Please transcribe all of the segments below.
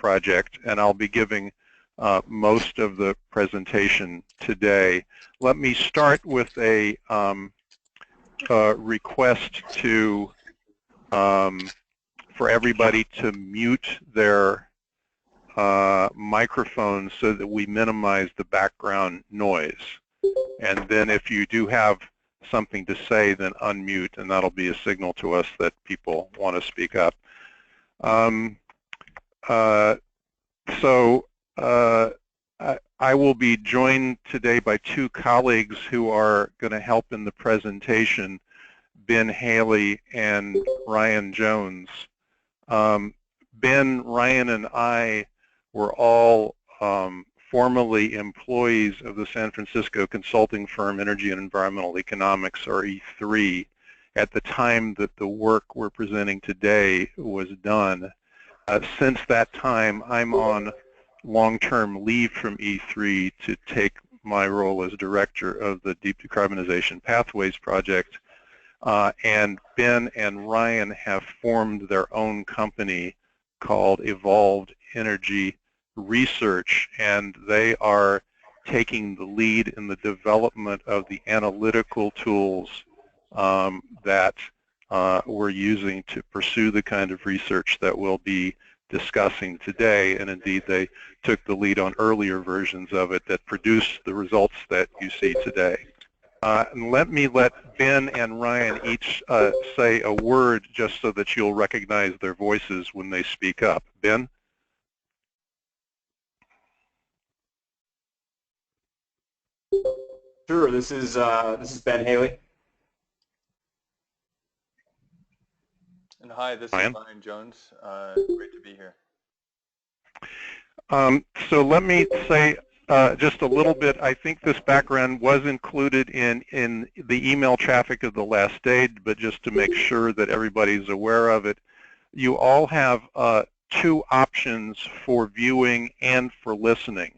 project, and I'll be giving most of the presentation today. Let me start with a request to for everybody to mute their microphones so that we minimize the background noise. And then if you do have something to say, then unmute, and that'll be a signal to us that people want to speak up. I will be joined today by two colleagues who are going to help in the presentation, Ben Haley and Ryan Jones. Ben, Ryan, and I were all formerly employees of the San Francisco consulting firm Energy and Environmental Economics, or E3, at the time that the work we're presenting today was done. Since that time, I'm on long-term leave from E3 to take my role as director of the Deep Decarbonization Pathways Project. And Ben and Ryan have formed their own company called Evolved Energy Research, and they are taking the lead in the development of the analytical tools that we're using to pursue the kind of research that we'll be discussing today. And indeed, they took the lead on earlier versions of it that produced the results that you see today. And let Ben and Ryan each say a word just so that you'll recognize their voices when they speak up. Ben? Sure. This is Ben Haley. And hi, this Ryan. is Ryan Jones. Great to be here. So let me say just a little bit. I think this background was included in the email traffic of the last day, but just to make sure that everybody's aware of it, you all have two options for viewing and for listening.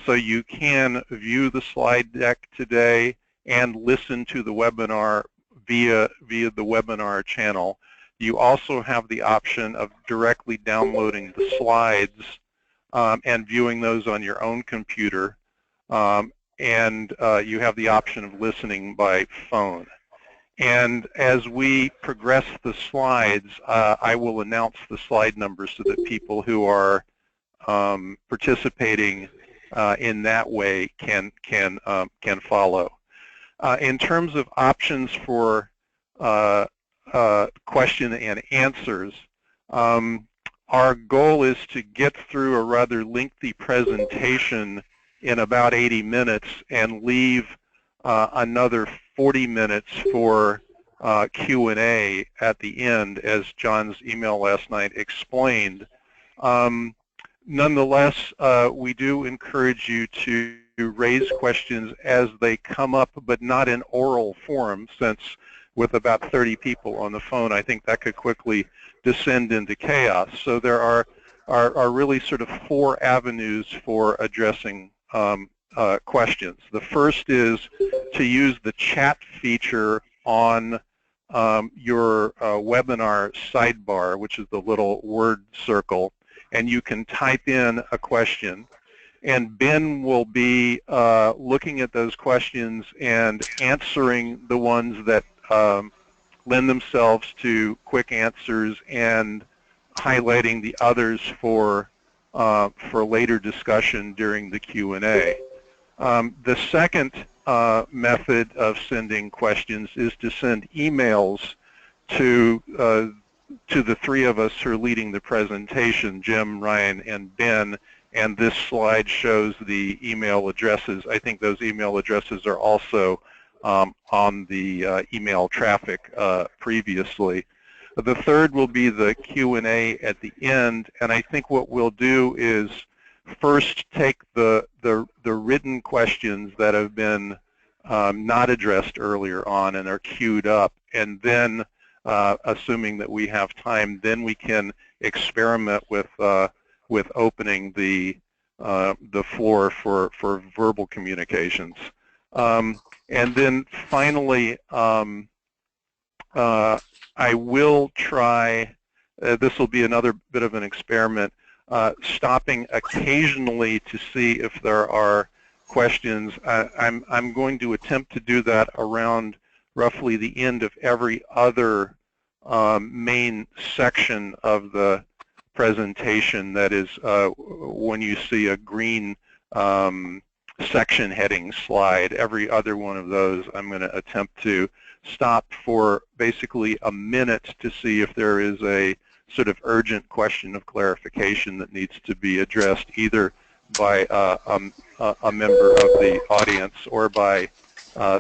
So you can view the slide deck today and listen to the webinar via the webinar channel. You also have the option of directly downloading the slides and viewing those on your own computer, and you have the option of listening by phone. And as we progress the slides, I will announce the slide numbers so that people who are participating in that way can follow. In terms of options for question and answers, our goal is to get through a rather lengthy presentation in about 80 minutes and leave another 40 minutes for Q&A at the end, as John's email last night explained. Nonetheless, we do encourage you to raise questions as they come up, but not in oral form, since with about 30 people on the phone, I think that could quickly descend into chaos. So there are really sort of four avenues for addressing questions. The first is to use the chat feature on your webinar sidebar, which is the little word circle, and you can type in a question. And Ben will be looking at those questions and answering the ones that lend themselves to quick answers and highlighting the others for later discussion during the Q&A. The second method of sending questions is to send emails to the three of us who are leading the presentation, Jim, Ryan, and Ben, and this slide shows the email addresses. I think those email addresses are also on the email traffic previously. The third will be the Q&A at the end, and I think what we'll do is first take the written questions that have been not addressed earlier on and are queued up, and then assuming that we have time, then we can experiment with opening the floor for verbal communications. And then finally, I will try, this will be another bit of an experiment, stopping occasionally to see if there are questions. I'm going to attempt to do that around roughly the end of every other main section of the presentation. That is, when you see a green section heading slide, every other one of those I'm going to attempt to stop for basically a minute to see if there is a sort of urgent question of clarification that needs to be addressed either by a member of the audience or by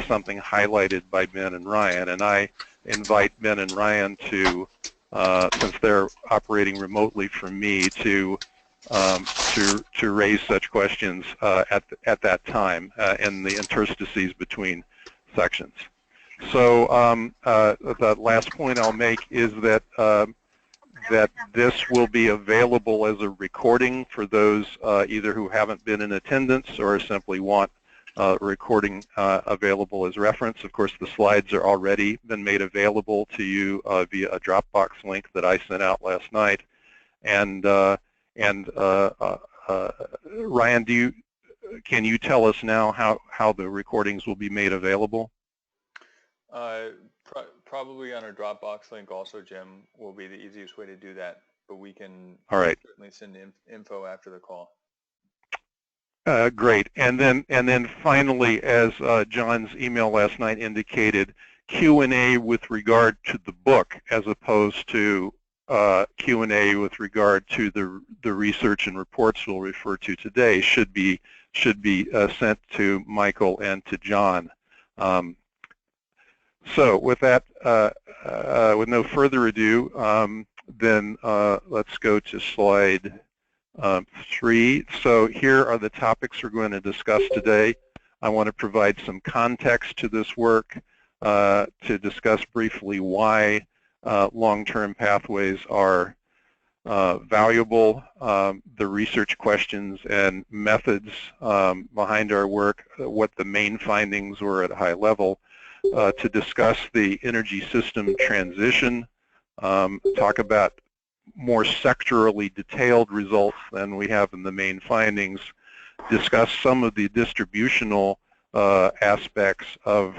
something highlighted by Ben and Ryan. And I invite Ben and Ryan to, since they're operating remotely from me, to raise such questions at that time in the interstices between sections. So the last point I'll make is that that this will be available as a recording for those either who haven't been in attendance or simply want a recording available as reference. Of course, the slides are already been made available to you via a Dropbox link that I sent out last night. And Ryan, can you tell us now how the recordings will be made available? Probably on a Dropbox link also, Jim, will be the easiest way to do that, but we can certainly send info after the call. Great. And then finally, as John's email last night indicated, Q&A with regard to the book as opposed to Q&A with regard to the research and reports we'll refer to today should be sent to Michael and to John. So with that, with no further ado, then let's go to slide 3. So here are the topics we're going to discuss today. I want to provide some context to this work, to discuss briefly why long-term pathways are valuable, the research questions and methods behind our work, what the main findings were at a high level, to discuss the energy system transition, talk about more sectorally detailed results than we have in the main findings, discuss some of the distributional aspects of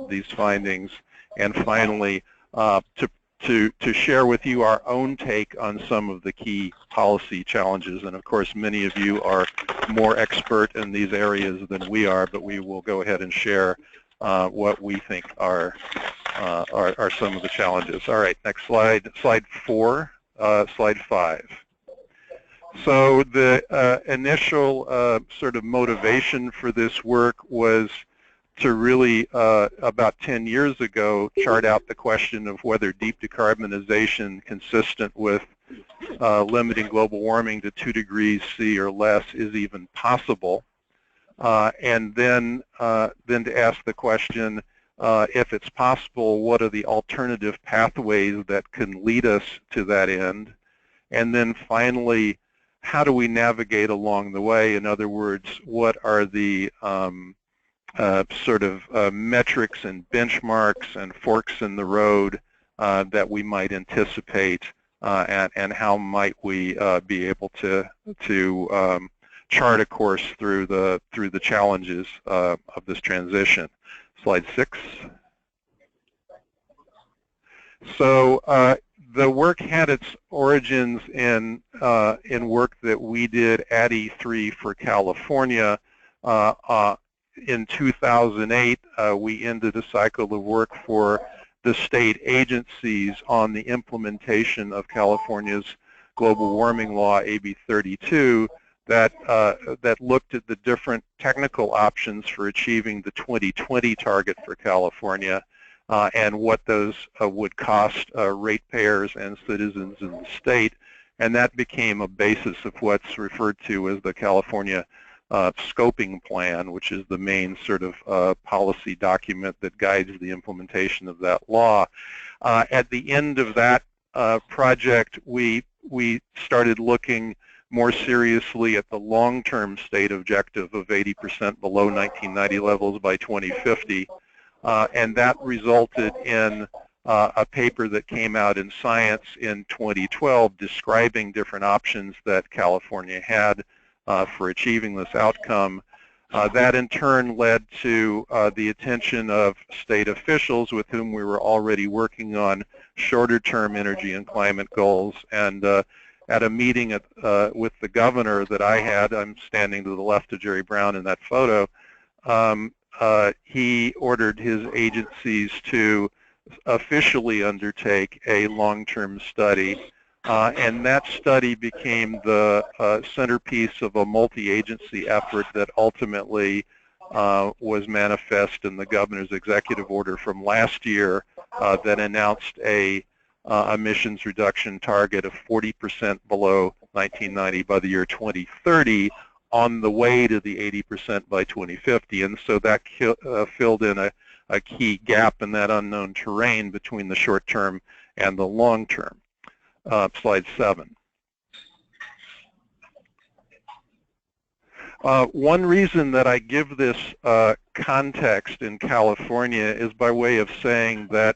these findings, and finally to share with you our own take on some of the key policy challenges. And of course, many of you are more expert in these areas than we are, but we will go ahead and share what we think are some of the challenges. All right, next slide, slide 4, slide 5. So the initial sort of motivation for this work was to really, about 10 years ago, chart out the question of whether deep decarbonization consistent with limiting global warming to 2 degrees C or less is even possible. And then to ask the question, if it's possible, what are the alternative pathways that can lead us to that end? And then finally, how do we navigate along the way? In other words, what are the sort of metrics and benchmarks and forks in the road that we might anticipate, and how might we be able to chart a course through the challenges of this transition. Slide 6. So the work had its origins in work that we did at E3 for California. In 2008, we ended a cycle of work for the state agencies on the implementation of California's global warming law, AB 32, that looked at the different technical options for achieving the 2020 target for California, and what those would cost ratepayers and citizens in the state. And that became a basis of what's referred to as the California scoping plan, which is the main sort of policy document that guides the implementation of that law. At the end of that project, we started looking more seriously at the long-term state objective of 80% below 1990 levels by 2050, and that resulted in a paper that came out in Science in 2012 describing different options that California had for achieving this outcome. That in turn led to the attention of state officials with whom we were already working on shorter-term energy and climate goals. And at a meeting with the governor that I had, I'm standing to the left of Jerry Brown in that photo, he ordered his agencies to officially undertake a long-term study, and that study became the centerpiece of a multi-agency effort that ultimately was manifest in the governor's executive order from last year that announced a emissions reduction target of 40% below 1990 by the year 2030, on the way to the 80% by 2050. And so that filled in a key gap in that unknown terrain between the short term and the long term. Slide 7. One reason that I give this context in California is by way of saying that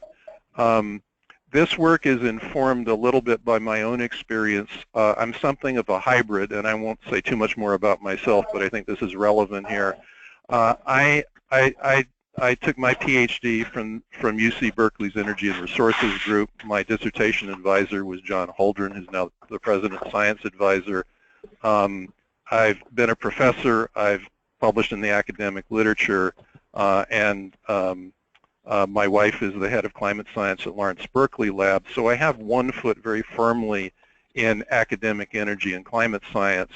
this work is informed a little bit by my own experience. I'm something of a hybrid, and I won't say too much more about myself, but I think this is relevant here. I took my PhD from UC Berkeley's Energy and Resources Group. My dissertation advisor was John Holdren, who's now the President's Science Advisor. I've been a professor. I've published in the academic literature, and my wife is the head of climate science at Lawrence Berkeley Lab. So I have one foot very firmly in academic energy and climate science.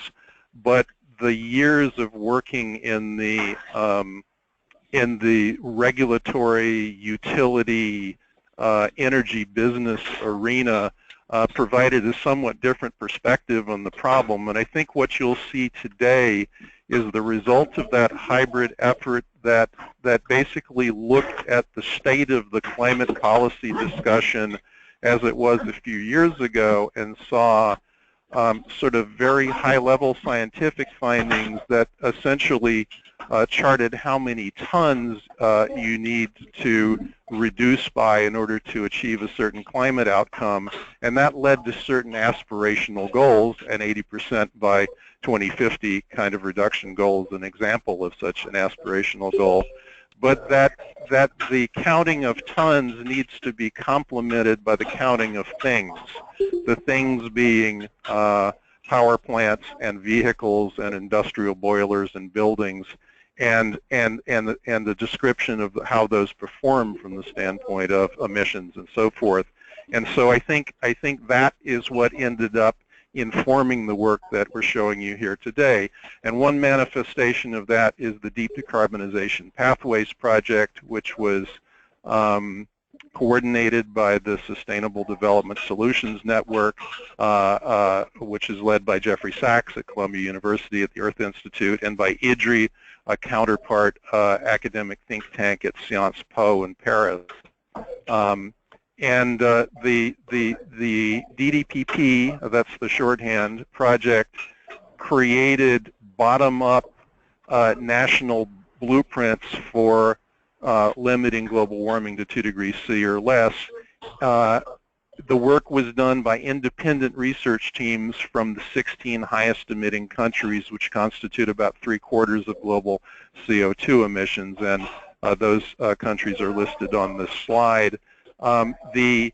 But the years of working in the regulatory utility energy business arena provided a somewhat different perspective on the problem. And I think what you'll see today is the result of that hybrid effort that basically looked at the state of the climate policy discussion as it was a few years ago and saw sort of very high-level scientific findings that essentially charted how many tons you need to reduce by in order to achieve a certain climate outcome, and that led to certain aspirational goals, and 80% by 2050 kind of reduction goal is an example of such an aspirational goal. But that the counting of tons needs to be complemented by the counting of things, the things being power plants and vehicles and industrial boilers and buildings, and the description of how those perform from the standpoint of emissions and so forth. And so I think that is what ended up informing the work that we're showing you here today. And one manifestation of that is the Deep Decarbonization Pathways Project, which was coordinated by the Sustainable Development Solutions Network, which is led by Jeffrey Sachs at Columbia University at the Earth Institute, and by IDRI, a counterpart academic think tank at Sciences Po in Paris. And the DDPP, that's the shorthand, project created bottom-up national blueprints for limiting global warming to 2 degrees C or less. The work was done by independent research teams from the 16 highest emitting countries, which constitute about 3/4 of global CO2 emissions, and those countries are listed on this slide. The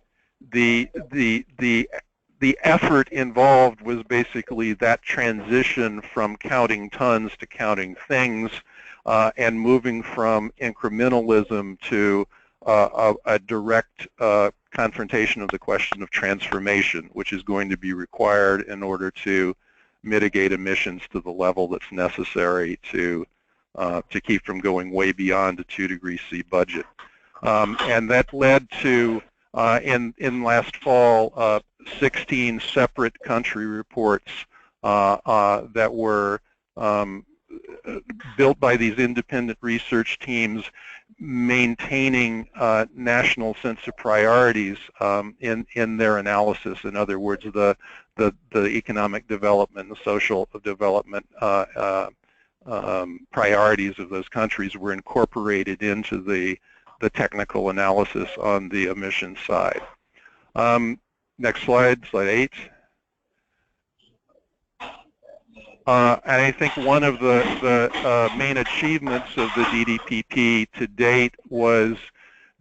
effort involved was basically that transition from counting tons to counting things, and moving from incrementalism to a direct confrontation of the question of transformation, which is going to be required in order to mitigate emissions to the level that's necessary to keep from going way beyond a 2 degree C budget. And that led to, in last fall, 16 separate country reports that were built by these independent research teams, maintaining national sense of priorities in their analysis. In other words, the economic development, the social development priorities of those countries were incorporated into the the technical analysis on the emissions side. Next slide, slide 8. And I think one of the main achievements of the DDPP to date was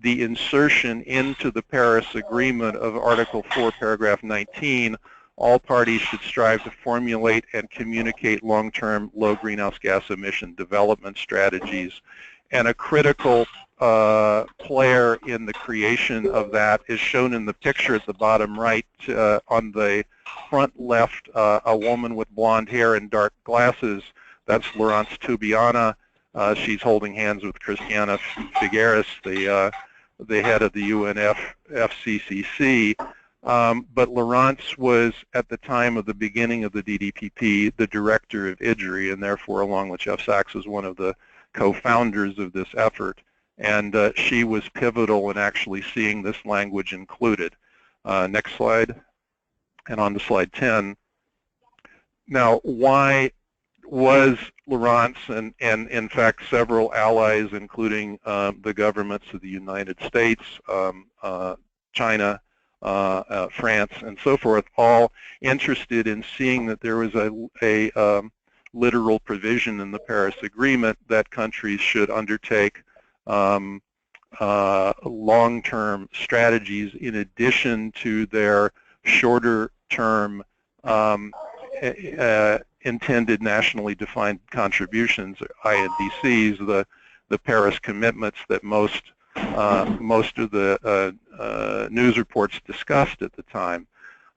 the insertion into the Paris Agreement of Article 4, Paragraph 19. All parties should strive to formulate and communicate long-term low greenhouse gas emission development strategies. And a critical player in the creation of that is shown in the picture at the bottom right. On the front left, a woman with blonde hair and dark glasses. That's Laurence Toubiana. She's holding hands with Christiana Figueres, the head of the UNFCCC. But Laurence was, at the time of the beginning of the DDPP, the director of IDRI, and therefore, along with Jeff Sachs, was one of the co-founders of this effort. And she was pivotal in actually seeing this language included. Next slide. And on to slide 10. Now, why was Laurence and in fact several allies, including the governments of the United States, China, France, and so forth, all interested in seeing that there was a literal provision in the Paris Agreement that countries should undertake long-term strategies in addition to their shorter-term intended nationally defined contributions, INDCs, the Paris commitments that most of the news reports discussed at the time.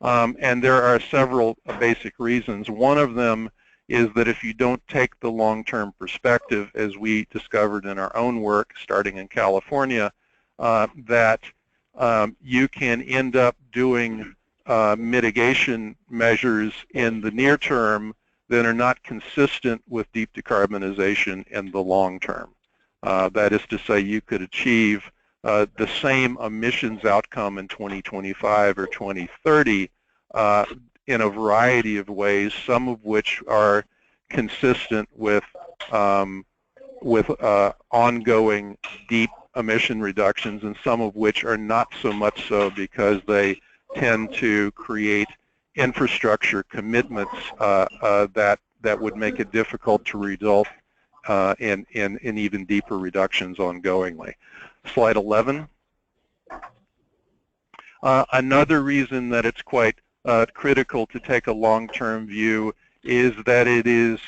And there are several basic reasons. One of them is that if you don't take the long-term perspective, as we discovered in our own work starting in California, that you can end up doing mitigation measures in the near term that are not consistent with deep decarbonization in the long term. That is to say, you could achieve the same emissions outcome in 2025 or 2030 in a variety of ways, some of which are consistent with ongoing deep emission reductions, and some of which are not so much so because they tend to create infrastructure commitments that would make it difficult to result in even deeper reductions ongoingly. Slide 11. Another reason that it's quite critical to take a long-term view is that it is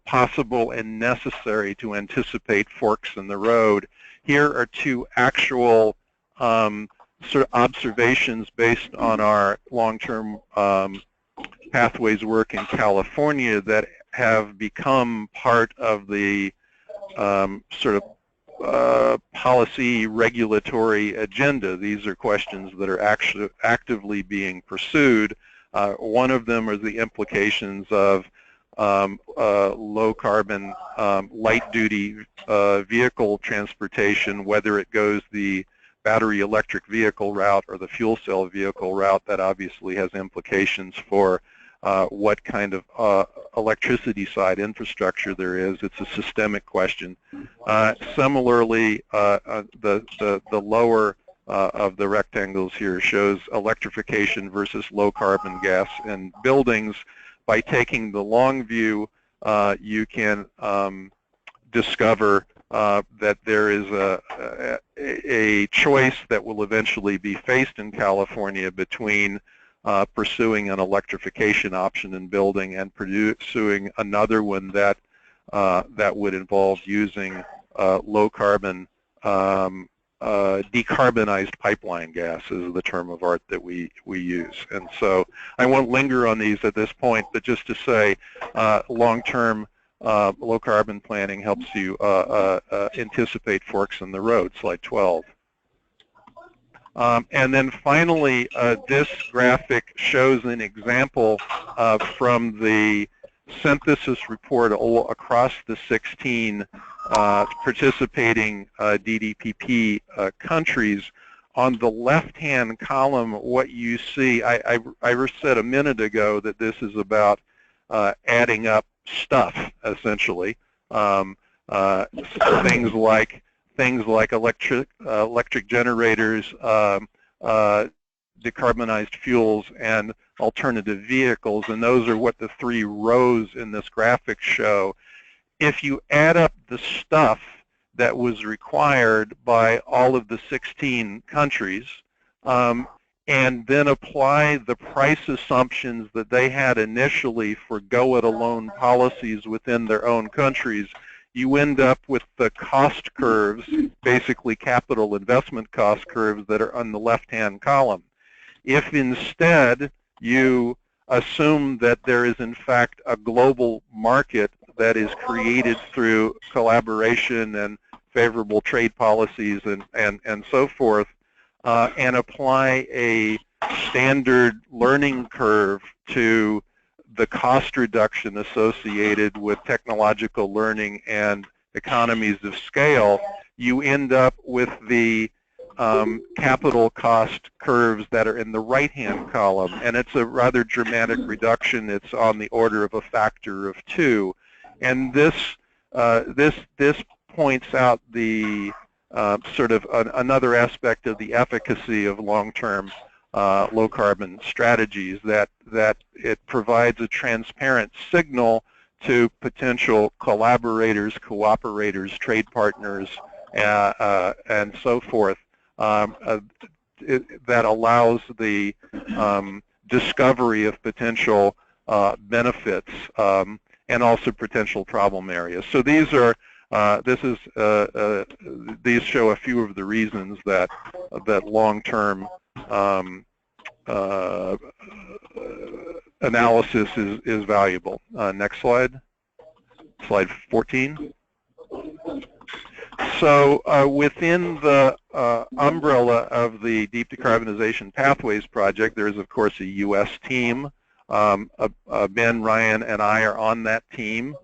possible and necessary to anticipate forks in the road. Here are two actual sort of observations based on our long-term pathways work in California that have become part of the sort of policy regulatory agenda. These are questions that are actually actively being pursued. One of them are the implications of low carbon light duty vehicle transportation, whether it goes the battery electric vehicle route or the fuel cell vehicle route. That obviously has implications for what kind of electricity side infrastructure there is. It's a systemic question. Similarly, the lower of the rectangles here shows electrification versus low carbon gas in buildings. By taking the long view, you can discover that there is a choice that will eventually be faced in California between pursuing an electrification option in building and pursuing another one that would involve using low carbon decarbonized pipeline gas is the term of art that we use. And so I won't linger on these at this point, but just to say long-term low carbon planning helps you anticipate forks in the road, slide 12. And then finally, this graphic shows an example from the synthesis report all across the 16 participating DDPP countries. On the left-hand column, what you see, I said a minute ago that this is about adding up stuff, essentially. Things like things like electric generators, decarbonized fuels, and alternative vehicles, and those are what the 3 rows in this graphic show. If you add up the stuff that was required by all of the 16 countries, and then apply the price assumptions that they had initially for go-it-alone policies within their own countries, you end up with the cost curves, basically capital investment cost curves that are on the left-hand column. If instead you assume that there is in fact a global market that is created through collaboration and favorable trade policies and so forth, and apply a standard learning curve to the cost reduction associated with technological learning and economies of scale, you end up with the capital cost curves that are in the right-hand column, and it's a rather dramatic reduction. It's on the order of a factor of 2, and this points out the sort of another aspect of the efficacy of long-term low-carbon strategies, that it provides a transparent signal to potential collaborators, cooperators, trade partners, and so forth, that allows the discovery of potential benefits and also potential problem areas. So these are these show a few of the reasons that long-term analysis is valuable. Next slide. Slide 14. So within the umbrella of the Deep Decarbonization Pathways Project, there is, of course, a U.S. team. Ben, Ryan, and I are on that team.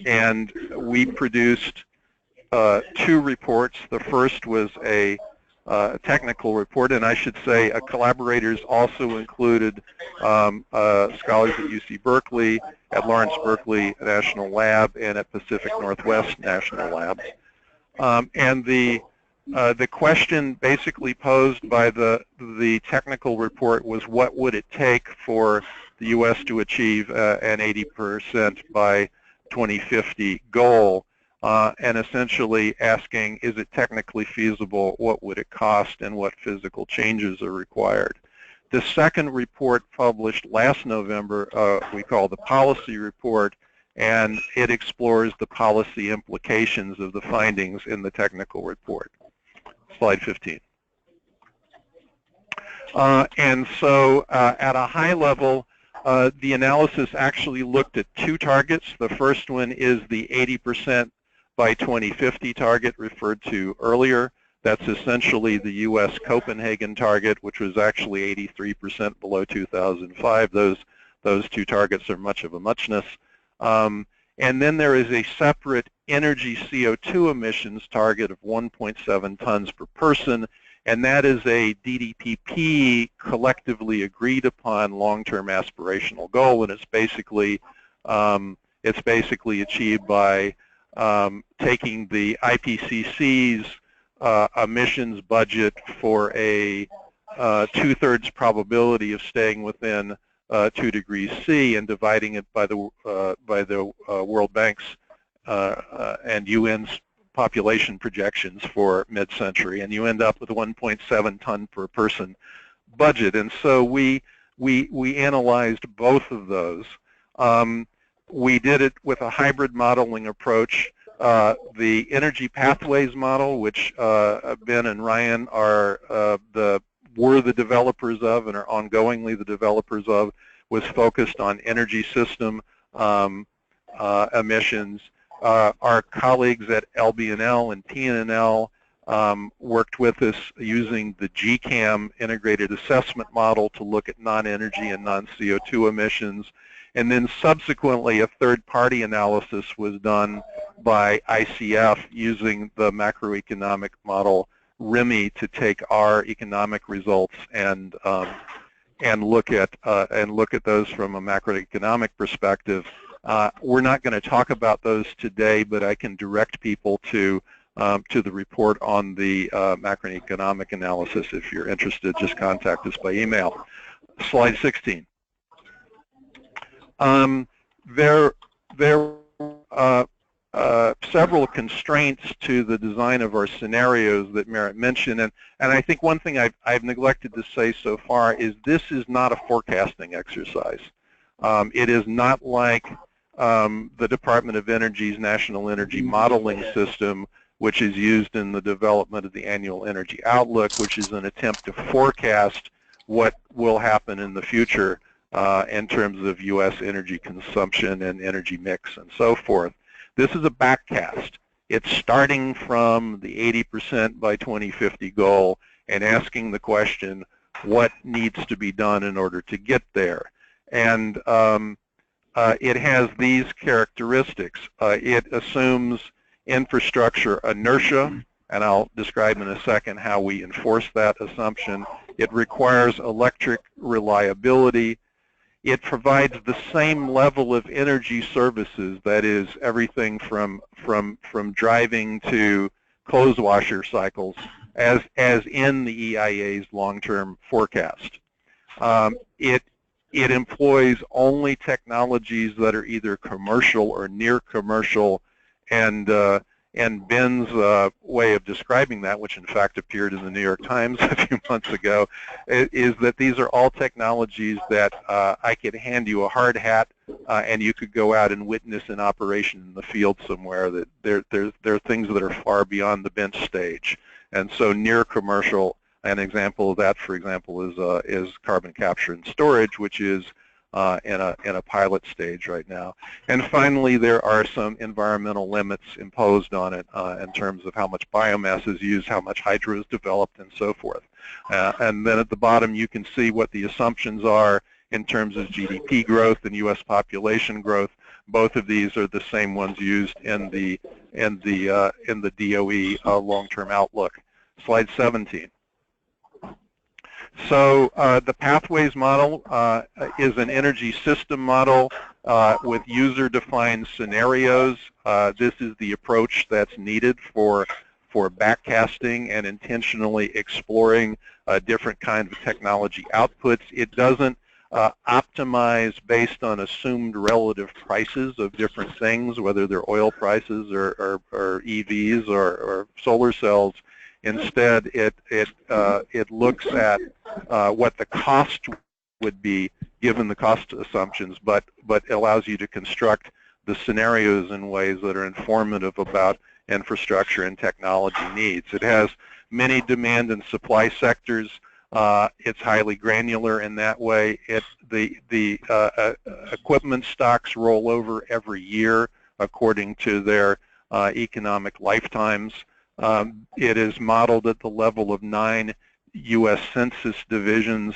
And we produced 2 reports. The first was a technical report, and I should say collaborators also included scholars at UC Berkeley, at Lawrence Berkeley National Lab, and at Pacific Northwest National Lab. And the question basically posed by the technical report was, what would it take for the U.S. to achieve an 80% by 2050 goal? And essentially asking, is it technically feasible, what would it cost, and what physical changes are required? The second report published last November, we call the policy report, and it explores the policy implications of the findings in the technical report. Slide 15. And so at a high level, the analysis actually looked at 2 targets. The first one is the 80% by 2050 target referred to earlier. That's essentially the U.S. Copenhagen target, which was actually 83% below 2005. Those 2 targets are much of a muchness. And then there is a separate energy CO2 emissions target of 1.7 tons per person, and that is a DDPP collectively agreed upon long-term aspirational goal, and it's basically achieved by taking the IPCC's emissions budget for a 2/3 probability of staying within 2 degrees C and dividing it by the World Bank's and UN's population projections for mid-century, and you end up with a 1.7 ton per person budget. And so we analyzed both of those. We did it with a hybrid modeling approach. The energy pathways model, which Ben and Ryan were the developers of and are ongoingly the developers of, was focused on energy system emissions. Our colleagues at LBNL and TNNL worked with us using the GCAM integrated assessment model to look at non-energy and non-CO2 emissions. And then subsequently, a third-party analysis was done by ICF using the macroeconomic model RIMI to take our economic results and look at those from a macroeconomic perspective. We're not going to talk about those today, but I can direct people to to the report on the macroeconomic analysis. If you're interested, just contact us by email. Slide 16. There several constraints to the design of our scenarios that Merritt mentioned, and I think one thing I've neglected to say so far is this is not a forecasting exercise. It is not like the Department of Energy's National Energy Modeling System, which is used in the development of the Annual Energy Outlook, which is an attempt to forecast what will happen in the future in terms of U.S. energy consumption and energy mix and so forth. This is a backcast. It's starting from the 80% by 2050 goal and asking the question, what needs to be done in order to get there? And it has these characteristics. It assumes infrastructure inertia, and I'll describe in a second how we enforce that assumption. It requires electric reliability. It provides the same level of energy services, that is everything from driving to clothes washer cycles, as in the EIA's long-term forecast. It employs only technologies that are either commercial or near commercial, and Ben's way of describing that, which in fact appeared in the New York Times a few months ago, is that these are all technologies that I could hand you a hard hat and you could go out and witness in operation in the field somewhere. That there are things that are far beyond the bench stage. And so near commercial, an example of that, for example, is carbon capture and storage, which is in a pilot stage right now. And finally, there are some environmental limits imposed on it in terms of how much biomass is used, how much hydro is developed, and so forth. And then at the bottom, you can see what the assumptions are in terms of GDP growth and U.S. population growth. Both of these are the same ones used in the DOE long-term outlook. Slide 17. So the Pathways model is an energy system model with user-defined scenarios. This is the approach that's needed for backcasting and intentionally exploring different kinds of technology outputs. It doesn't optimize based on assumed relative prices of different things, whether they're oil prices or EVs or solar cells. Instead, it looks at what the cost would be given the cost assumptions, but allows you to construct the scenarios in ways that are informative about infrastructure and technology needs. It has many demand and supply sectors. It's highly granular in that way. The equipment stocks roll over every year according to their economic lifetimes. It is modeled at the level of 9 U.S. Census divisions.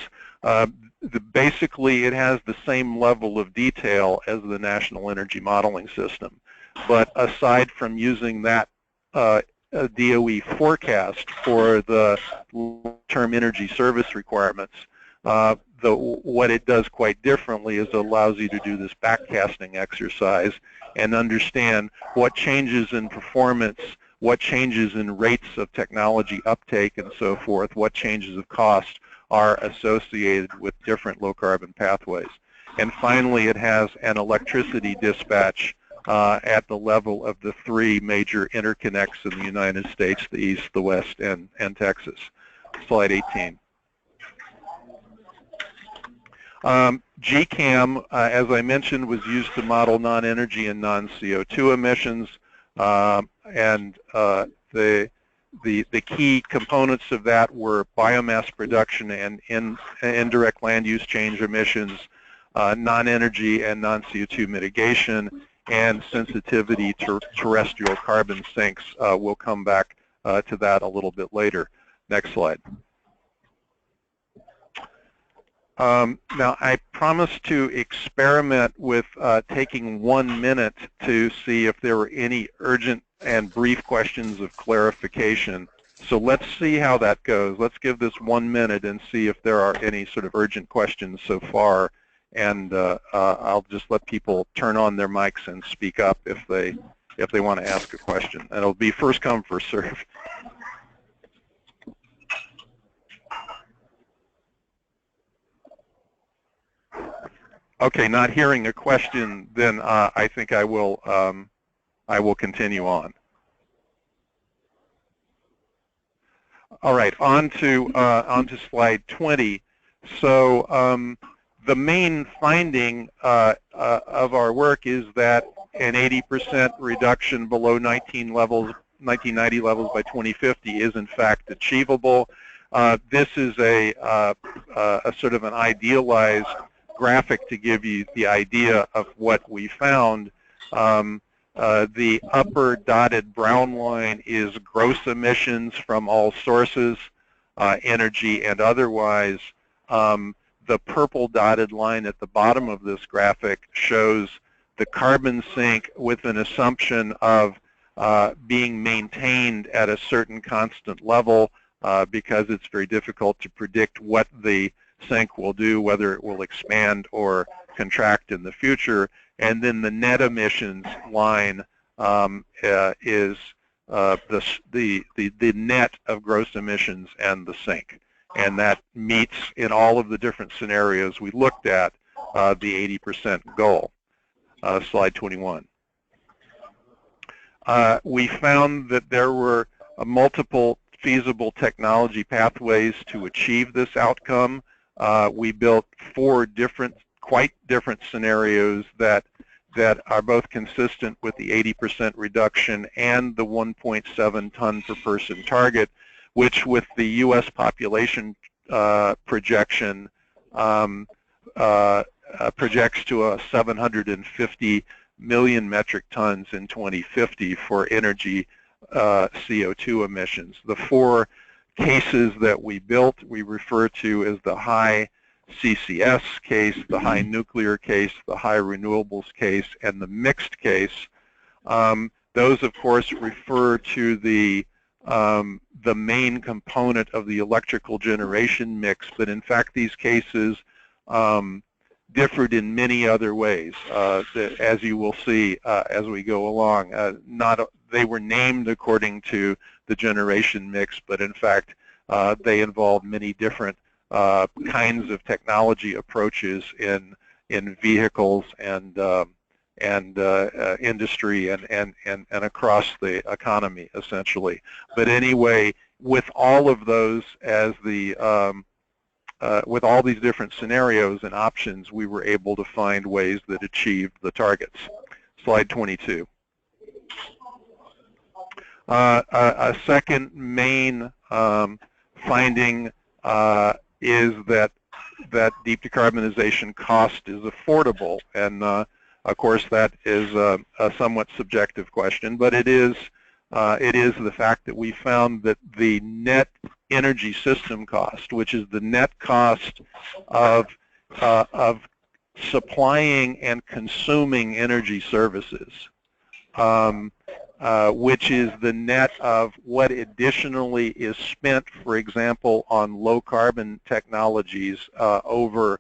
Basically, it has the same level of detail as the National Energy Modeling System. But aside from using that DOE forecast for the long-term energy service requirements, what it does quite differently is it allows you to do this backcasting exercise and understand what changes in performance, what changes in rates of technology uptake and so forth, what changes of cost are associated with different low-carbon pathways. And finally, it has an electricity dispatch at the level of the 3 major interconnects in the United States, the East, the West, and Texas. Slide 18. GCAM, as I mentioned, was used to model non-energy and non-CO2 emissions. And the key components of that were biomass production and indirect land use change emissions, non-energy and non-CO2 mitigation, and sensitivity to terrestrial carbon sinks. We'll come back to that a little bit later. Next slide. Now, I promised to experiment with taking 1 minute to see if there were any urgent and brief questions of clarification. So let's see how that goes. Let's give this 1 minute and see if there are any sort of urgent questions so far. And I'll just let people turn on their mics and speak up if if they want to ask a question. And it'll be first come, first serve. Okay, not hearing a question, then I think I will continue on. All right, on to slide 20. So the main finding of our work is that an 80% reduction below 1990 levels by 2050 is in fact achievable. This is a sort of an idealized graphic to give you the idea of what we found. The upper dotted brown line is gross emissions from all sources, energy and otherwise. The purple dotted line at the bottom of this graphic shows the carbon sink with an assumption of being maintained at a certain constant level because it's very difficult to predict what the sink will do, whether it will expand or contract in the future. And then the net emissions line is the net of gross emissions and the sink. And that meets, in all of the different scenarios we looked at, the 80% goal. Slide 21. We found that there were multiple feasible technology pathways to achieve this outcome. We built 4 quite different scenarios that are both consistent with the 80% reduction and the 1.7 ton per person target, which with the U.S. population projection projects to 750 million metric tons in 2050 for energy CO2 emissions. The 4 cases that we built we refer to as the high CCS case, the high nuclear case, the high renewables case, and the mixed case. Those, of course, refer to the main component of the electrical generation mix, but in fact these cases differed in many other ways, as you will see as we go along. They were named according to the generation mix, but in fact they involve many different kinds of technology approaches in vehicles and industry and across the economy, essentially. But anyway, with all of those as with all these different scenarios and options, we were able to find ways that achieved the targets. Slide 22. A second main finding is that deep decarbonization cost is affordable, and of course that is a somewhat subjective question, but it is the fact that we found that the net energy system cost, which is the net cost of supplying and consuming energy services, which is the net of what additionally is spent, for example, on low carbon technologies over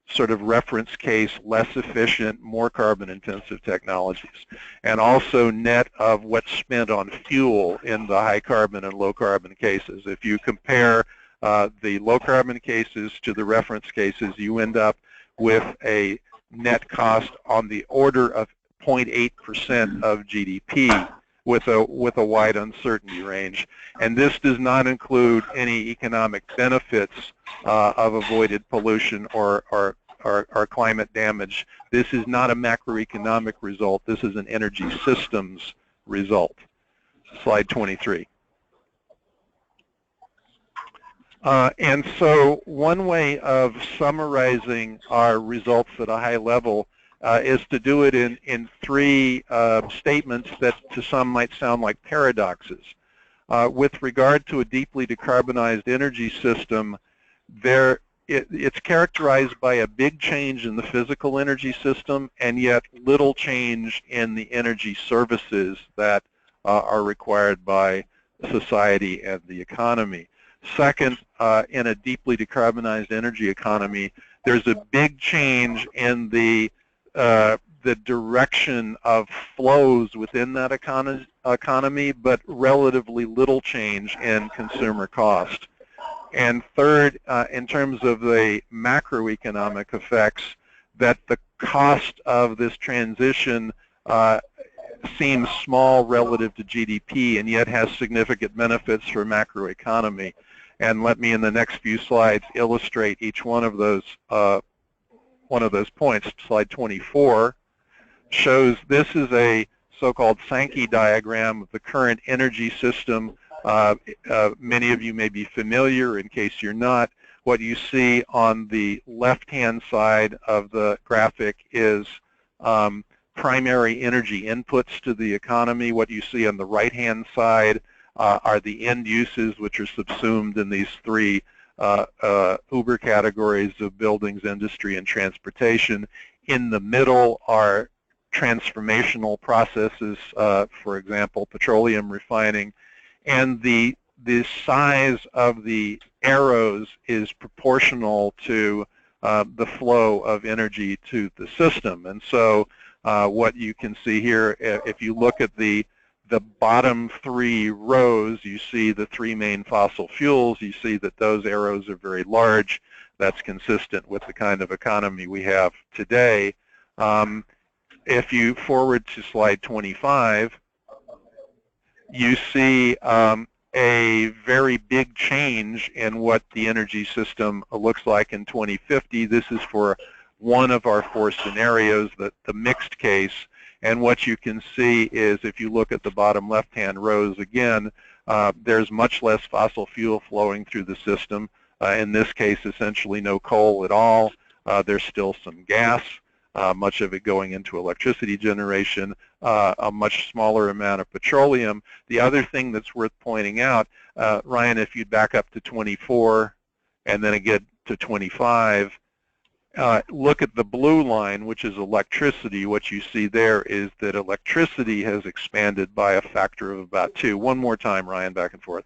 sort of reference case, less efficient, more carbon intensive technologies, and also net of what's spent on fuel in the high carbon and low carbon cases. If you compare the low carbon cases to the reference cases, you end up with a net cost on the order of 0.8% of GDP with a wide uncertainty range. And this does not include any economic benefits of avoided pollution or climate damage. This is not a macroeconomic result. This is an energy systems result. Slide 23. And so one way of summarizing our results at a high level is to do it in 3 statements that to some might sound like paradoxes. With regard to a deeply decarbonized energy system, it's characterized by a big change in the physical energy system and yet little change in the energy services that are required by society and the economy. Second, in a deeply decarbonized energy economy, there's a big change in the the direction of flows within that economy, but relatively little change in consumer cost. And third, in terms of the macroeconomic effects, that the cost of this transition seems small relative to GDP and yet has significant benefits for macroeconomy. And let me, in the next few slides, illustrate each one of those points. Slide 24 shows this is a so-called Sankey diagram of the current energy system. Many of you may be familiar. In case you're not, what you see on the left-hand side of the graphic is primary energy inputs to the economy. What you see on the right-hand side are the end uses, which are subsumed in these three uber categories of buildings, industry, and transportation. In the middle are transformational processes, for example, petroleum refining, and the size of the arrows is proportional to the flow of energy to the system. And so what you can see here, if you look at the bottom three rows, you see the three main fossil fuels. You see that those arrows are very large. That's consistent with the kind of economy we have today. If you forward to slide 25, you see a very big change in what the energy system looks like in 2050. This is for one of our four scenarios, the mixed case. And what you can see is, if you look at the bottom left-hand rows again, there's much less fossil fuel flowing through the system. In this case, essentially no coal at all. There's still some gas, much of it going into electricity generation, a much smaller amount of petroleum. The other thing that's worth pointing out, Ryan, if you'd back up to 24 and then again to 25, look at the blue line, which is electricity. What you see there is that electricity has expanded by a factor of about 2. One more time, Ryan, back and forth.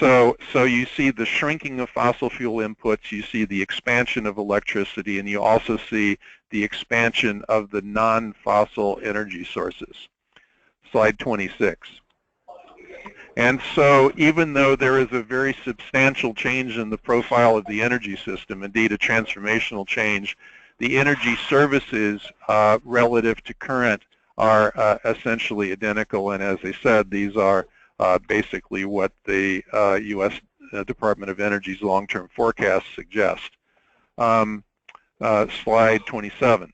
So you see the shrinking of fossil fuel inputs, you see the expansion of electricity, and you also see the expansion of the non-fossil energy sources. Slide 26. And so even though there is a very substantial change in the profile of the energy system, indeed a transformational change, the energy services relative to current are essentially identical. And as I said, these are basically what the U.S. Department of Energy's long-term forecasts suggest. Slide 27.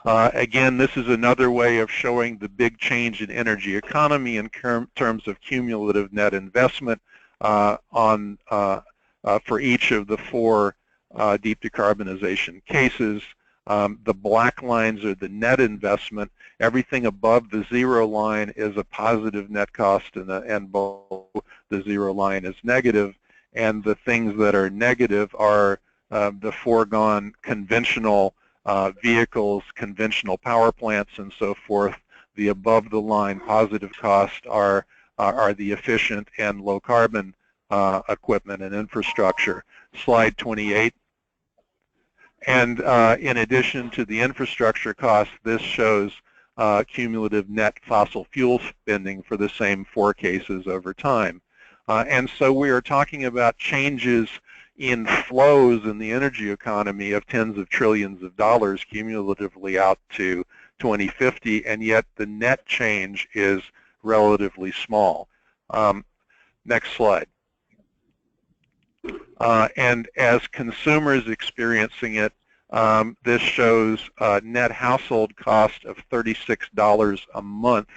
Again, this is another way of showing the big change in energy economy in terms of cumulative net investment for each of the four deep decarbonization cases. The black lines are the net investment. Everything above the zero line is a positive net cost, and below the zero line is negative. And the things that are negative are the foregone conventional vehicles, conventional power plants, and so forth. The above the line positive costs are the efficient and low carbon equipment and infrastructure. Slide 28. And in addition to the infrastructure costs, this shows cumulative net fossil fuel spending for the same four cases over time. And so we are talking about changes in flows in the energy economy of tens of trillions of dollars cumulatively out to 2050, and yet the net change is relatively small. Next slide. And as consumers experiencing it, this shows net household cost of $36 a month,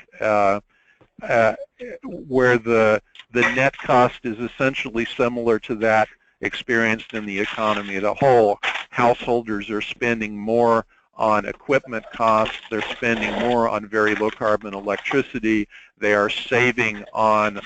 where the net cost is essentially similar to that experienced in the economy as a whole. Householders are spending more on equipment costs. They're spending more on very low carbon electricity. They are saving on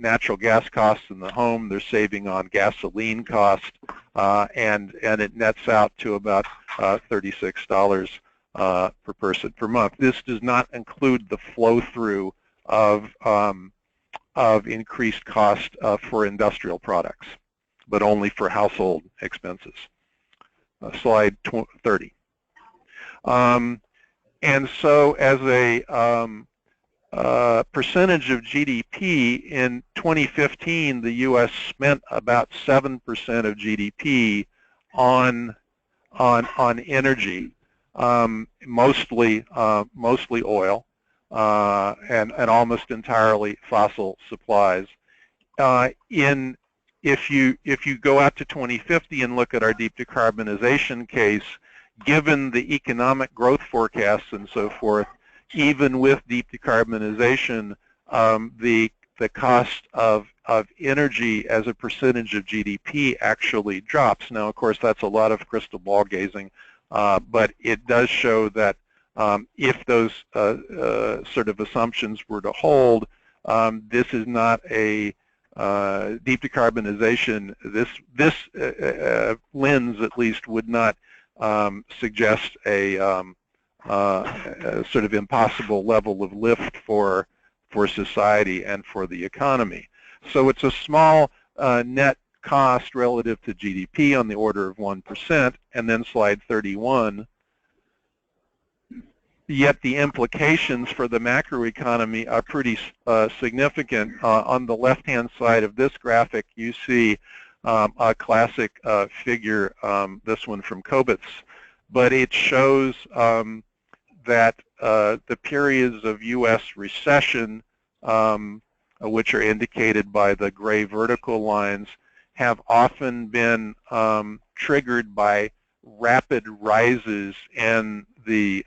natural gas costs in the home. They're saving on gasoline costs, and it nets out to about $36 per person per month. This does not include the flow through of increased cost for industrial products, but only for household expenses. slide 30. And so as a percentage of GDP, in 2015, the U.S. spent about 7% of GDP on energy, mostly oil, and almost entirely fossil supplies. If you go out to 2050 and look at our deep decarbonization case, given the economic growth forecasts and so forth, even with deep decarbonization, the cost of energy as a percentage of GDP actually drops. Now, of course, that's a lot of crystal ball gazing, but it does show that if those sort of assumptions were to hold, this is not a deep decarbonization. This lens, at least, would not suggest a sort of impossible level of lift for society and for the economy. So it's a small net cost relative to GDP on the order of 1%, and then slide 31. Yet the implications for the macroeconomy are pretty significant. On the left-hand side of this graphic, you see a classic figure, this one from Kobitz, but it shows that the periods of U.S. recession, which are indicated by the gray vertical lines, have often been triggered by rapid rises in the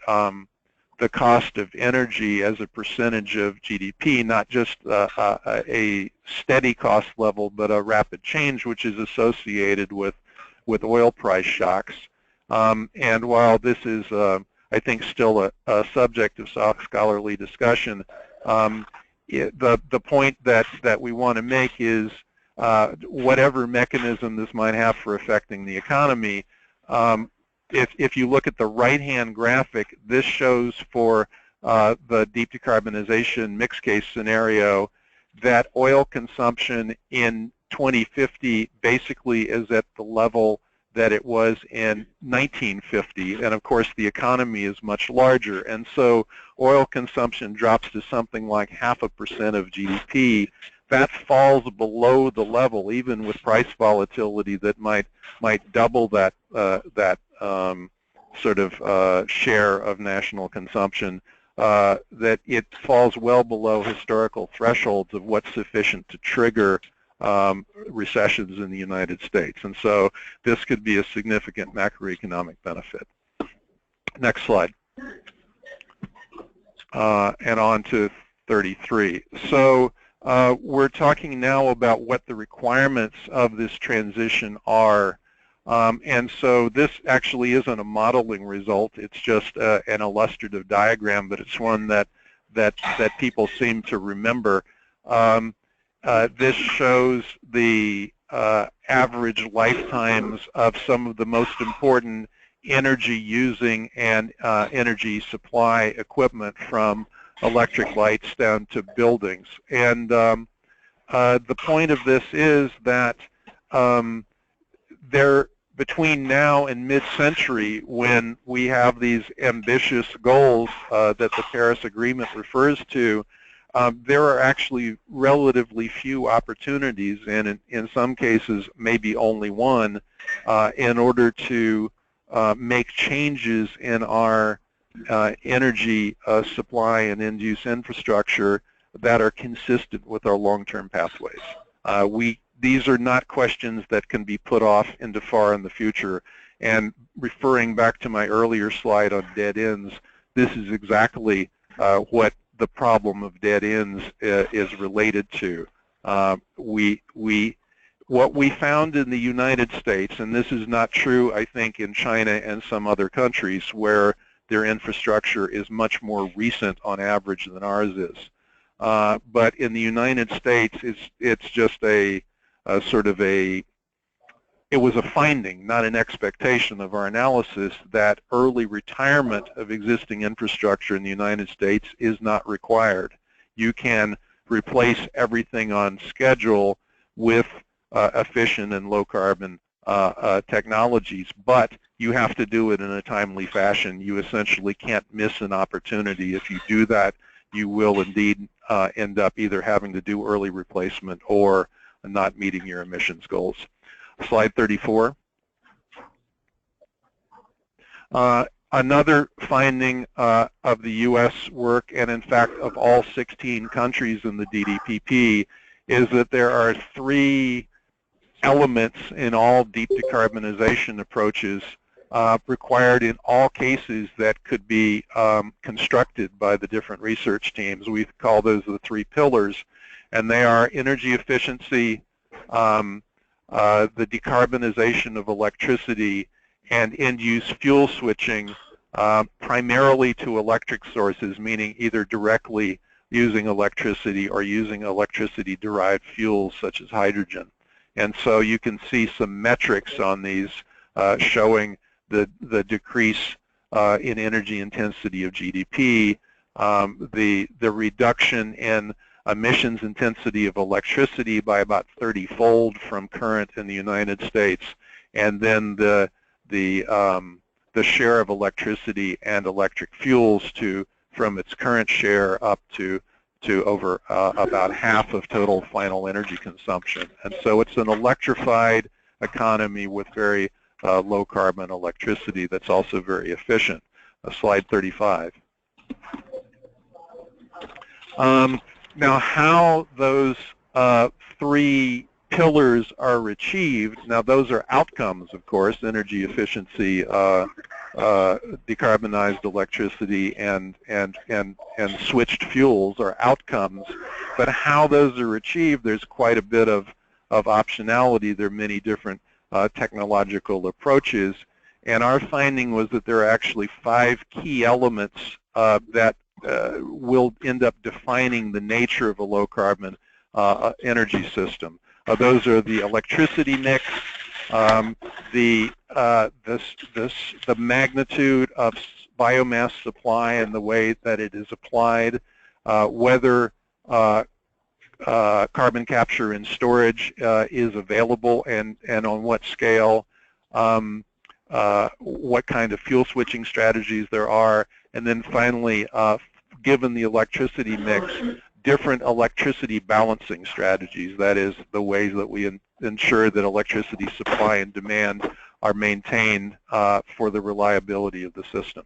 cost of energy as a percentage of GDP, not just a steady cost level, but a rapid change, which is associated with oil price shocks. And while this is, I think, still a subject of scholarly discussion, the point that we want to make is whatever mechanism this might have for affecting the economy, if you look at the right-hand graphic, this shows for the deep decarbonization mixed case scenario that oil consumption in 2050 basically is at the level that it was in 1950, and of course the economy is much larger, and so oil consumption drops to something like 0.5% of GDP. That falls below the level, even with price volatility, that might double that sort of share of national consumption. That it falls well below historical thresholds of what's sufficient to trigger recessions in the United States, and so this could be a significant macroeconomic benefit. Next slide. And on to 33. So we're talking now about what the requirements of this transition are. And so this actually isn't a modeling result. It's just an illustrative diagram, but it's one that people seem to remember. This shows the average lifetimes of some of the most important energy-using and energy supply equipment, from electric lights down to buildings. And the point of this is that between now and mid-century, when we have these ambitious goals that the Paris Agreement refers to, there are actually relatively few opportunities, and in some cases maybe only one, in order to make changes in our energy supply and end-use infrastructure that are consistent with our long-term pathways. These are not questions that can be put off into far in the future. And referring back to my earlier slide on dead ends, this is exactly what the problem of dead ends is related to. What we found in the United States, and this is not true, I think, in China and some other countries where their infrastructure is much more recent on average than ours is. But in the United States, it's just a sort of it was a finding, not an expectation of our analysis, that early retirement of existing infrastructure in the United States is not required. You can replace everything on schedule with efficient and low-carbon technologies, but you have to do it in a timely fashion. You essentially can't miss an opportunity. If you do that, you will indeed end up either having to do early replacement or not meeting your emissions goals. Slide 34. Another finding of the U.S. work, and in fact of all 16 countries in the DDPP, is that there are 3 elements in all deep decarbonization approaches required in all cases that could be constructed by the different research teams. We call those the 3 pillars, and they are energy efficiency, the decarbonization of electricity, and end-use fuel switching, primarily to electric sources, meaning either directly using electricity or using electricity-derived fuels such as hydrogen. And so you can see some metrics on these showing the decrease in energy intensity of GDP, the reduction in emissions intensity of electricity by about 30-fold from current in the United States, and then the share of electricity and electric fuels from its current share up to over about half of total final energy consumption. And so it's an electrified economy with very low carbon electricity that's also very efficient. Slide 35. Now how those 3 pillars are achieved, now those are outcomes, of course, energy efficiency, decarbonized electricity, and switched fuels are outcomes. But how those are achieved, there's quite a bit of optionality. There are many different technological approaches, and our finding was that there are actually 5 key elements that will end up defining the nature of a low-carbon energy system. Those are the electricity mix, the magnitude of biomass supply and the way that it is applied, whether carbon capture and storage is available and on what scale, what kind of fuel switching strategies there are, and then finally, given the electricity mix, different electricity balancing strategies, that is, the ways that we ensure that electricity supply and demand are maintained for the reliability of the system.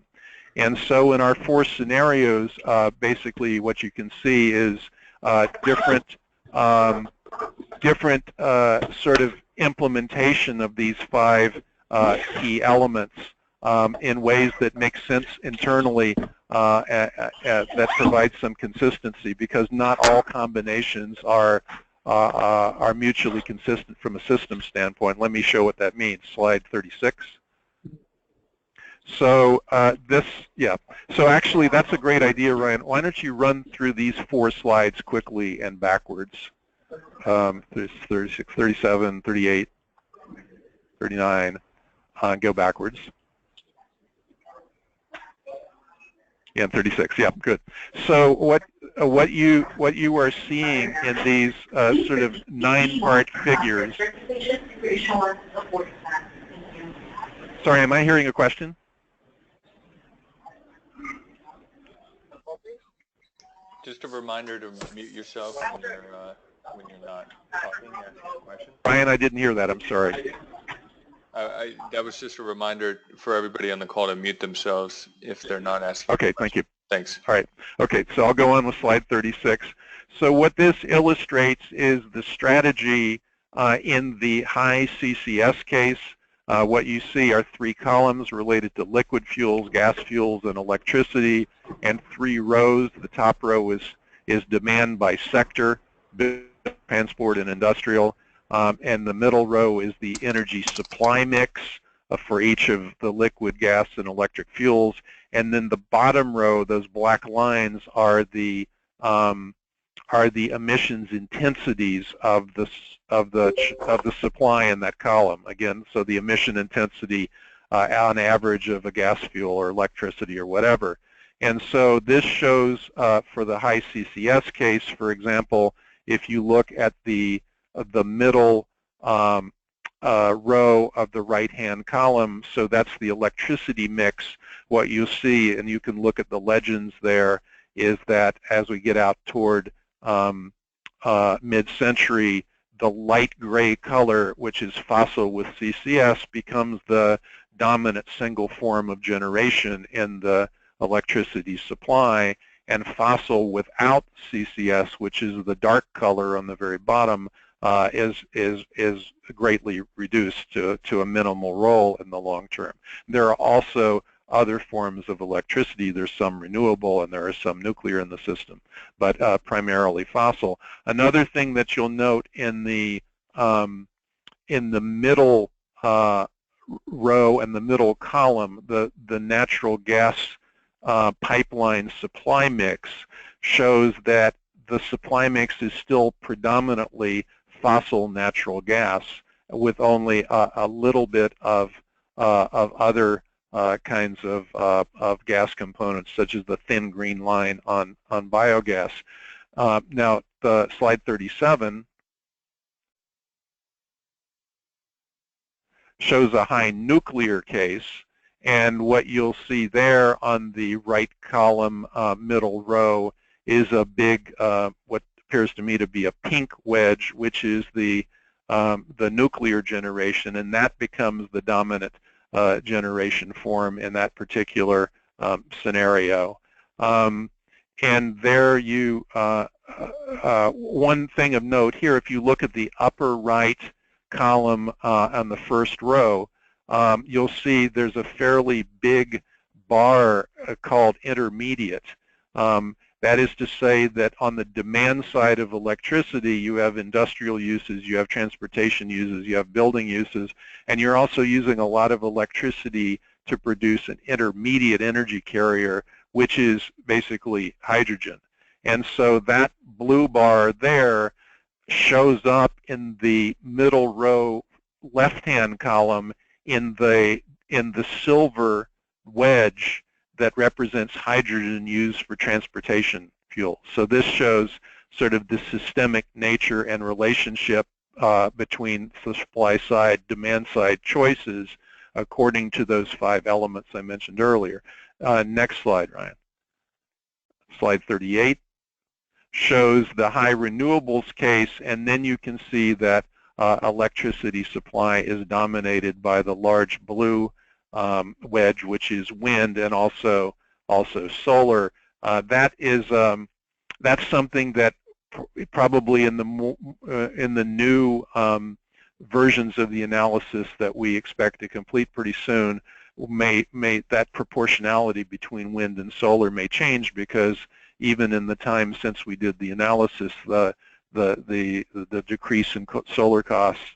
And so in our 4 scenarios, basically what you can see is different sort of implementation of these 5 key elements in ways that make sense internally, that provide some consistency, because not all combinations are mutually consistent from a system standpoint. Let me show what that means. Slide 36. So so actually that's a great idea, Ryan. Why don't you run through these 4 slides quickly and backwards? 36, 37, 38, 39. Go backwards. Yeah, 36. Yeah, good. So what you are seeing in these sort of 9-part figures. Sorry, am I hearing a question? Just a reminder to mute yourself when you're not talking, asking a question. Ryan, I didn't hear that. I'm sorry. That was just a reminder for everybody on the call to mute themselves if they're not asking. Okay, thank you. Thanks. All right. Okay, so I'll go on with slide 36. So what this illustrates is the strategy in the high CCS case. What you see are 3 columns related to liquid fuels, gas fuels, and electricity, and 3 rows. The top row is demand by sector, transport and industrial, and the middle row is the energy supply mix for each of the liquid, gas, and electric fuels. And then the bottom row, those black lines, are the emissions intensities of the supply in that column. Again, so the emission intensity on average of a gas fuel or electricity or whatever. And so this shows for the high CCS case, for example, if you look at the middle row of the right-hand column, so that's the electricity mix. What you see, and you can look at the legends there, is that as we get out toward mid-century, the light gray color, which is fossil with CCS, becomes the dominant single form of generation in the electricity supply, and fossil without CCS, which is the dark color on the very bottom, is greatly reduced to a minimal role in the long term. There are also other forms of electricity. There's some renewable and there is some nuclear in the system, but primarily fossil. Another thing that you'll note in the middle row and the middle column, the natural gas pipeline supply mix shows that the supply mix is still predominantly fossil natural gas, with only a little bit of other kinds of gas components, such as the thin green line on biogas. Now, the slide 37 shows a high nuclear case, and what you'll see there on the right column, middle row, is a big, what appears to me to be a pink wedge, which is the nuclear generation, and that becomes the dominant generation form in that particular scenario. And there you, one thing of note here, if you look at the upper right column on the first row, you'll see there's a fairly big bar called intermediate. That is to say that on the demand side of electricity, you have industrial uses, you have transportation uses, you have building uses, and you're also using a lot of electricity to produce an intermediate energy carrier, which is basically hydrogen. And so that blue bar there shows up in the middle row left-hand column in the silver wedge that represents hydrogen used for transportation fuel. So this shows sort of the systemic nature and relationship between supply side, demand side choices according to those 5 elements I mentioned earlier. Next slide, Ryan. Slide 38 shows the high renewables case, and then you can see that electricity supply is dominated by the large blue wedge, which is wind, and also solar. That's something that probably in the new versions of the analysis that we expect to complete pretty soon, that proportionality between wind and solar may change, because even in the time since we did the analysis, the decrease in solar costs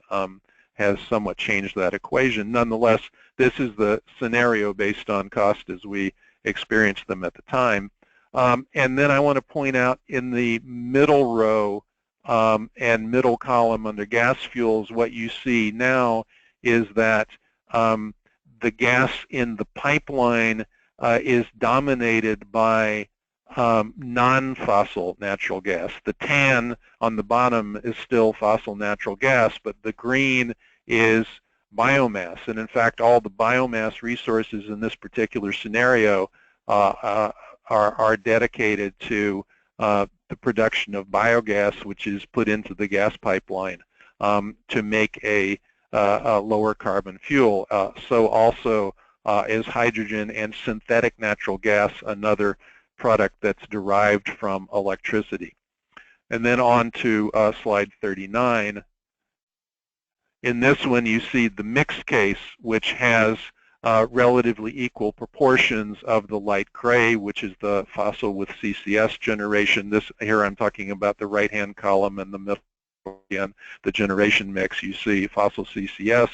has somewhat changed that equation. Nonetheless, this is the scenario based on cost as we experienced them at the time. And then I want to point out in the middle row and middle column under gas fuels, what you see now is that the gas in the pipeline is dominated by non-fossil natural gas. The tan on the bottom is still fossil natural gas, but the green is biomass. And in fact, all the biomass resources in this particular scenario are dedicated to the production of biogas, which is put into the gas pipeline to make a lower carbon fuel. So also is hydrogen and synthetic natural gas, another product that's derived from electricity. And then on to slide 39. In this one, you see the mixed case, which has relatively equal proportions of the light gray, which is the fossil with CCS generation. This here I'm talking about the right-hand column, and the middle, again, the generation mix. You see fossil CCS,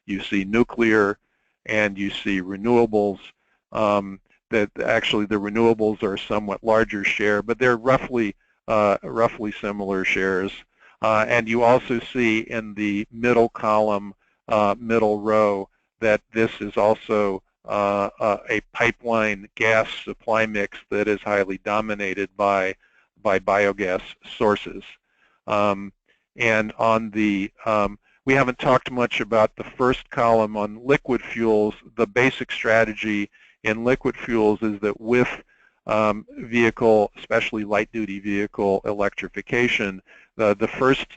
you see nuclear, and you see renewables. That actually the renewables are a somewhat larger share, but they're roughly similar shares. And you also see in the middle column, middle row, that this is also a pipeline gas supply mix that is highly dominated by biogas sources. And on the we haven't talked much about the first column on liquid fuels. The basic strategy in liquid fuels is that with vehicle, especially light-duty vehicle electrification, the first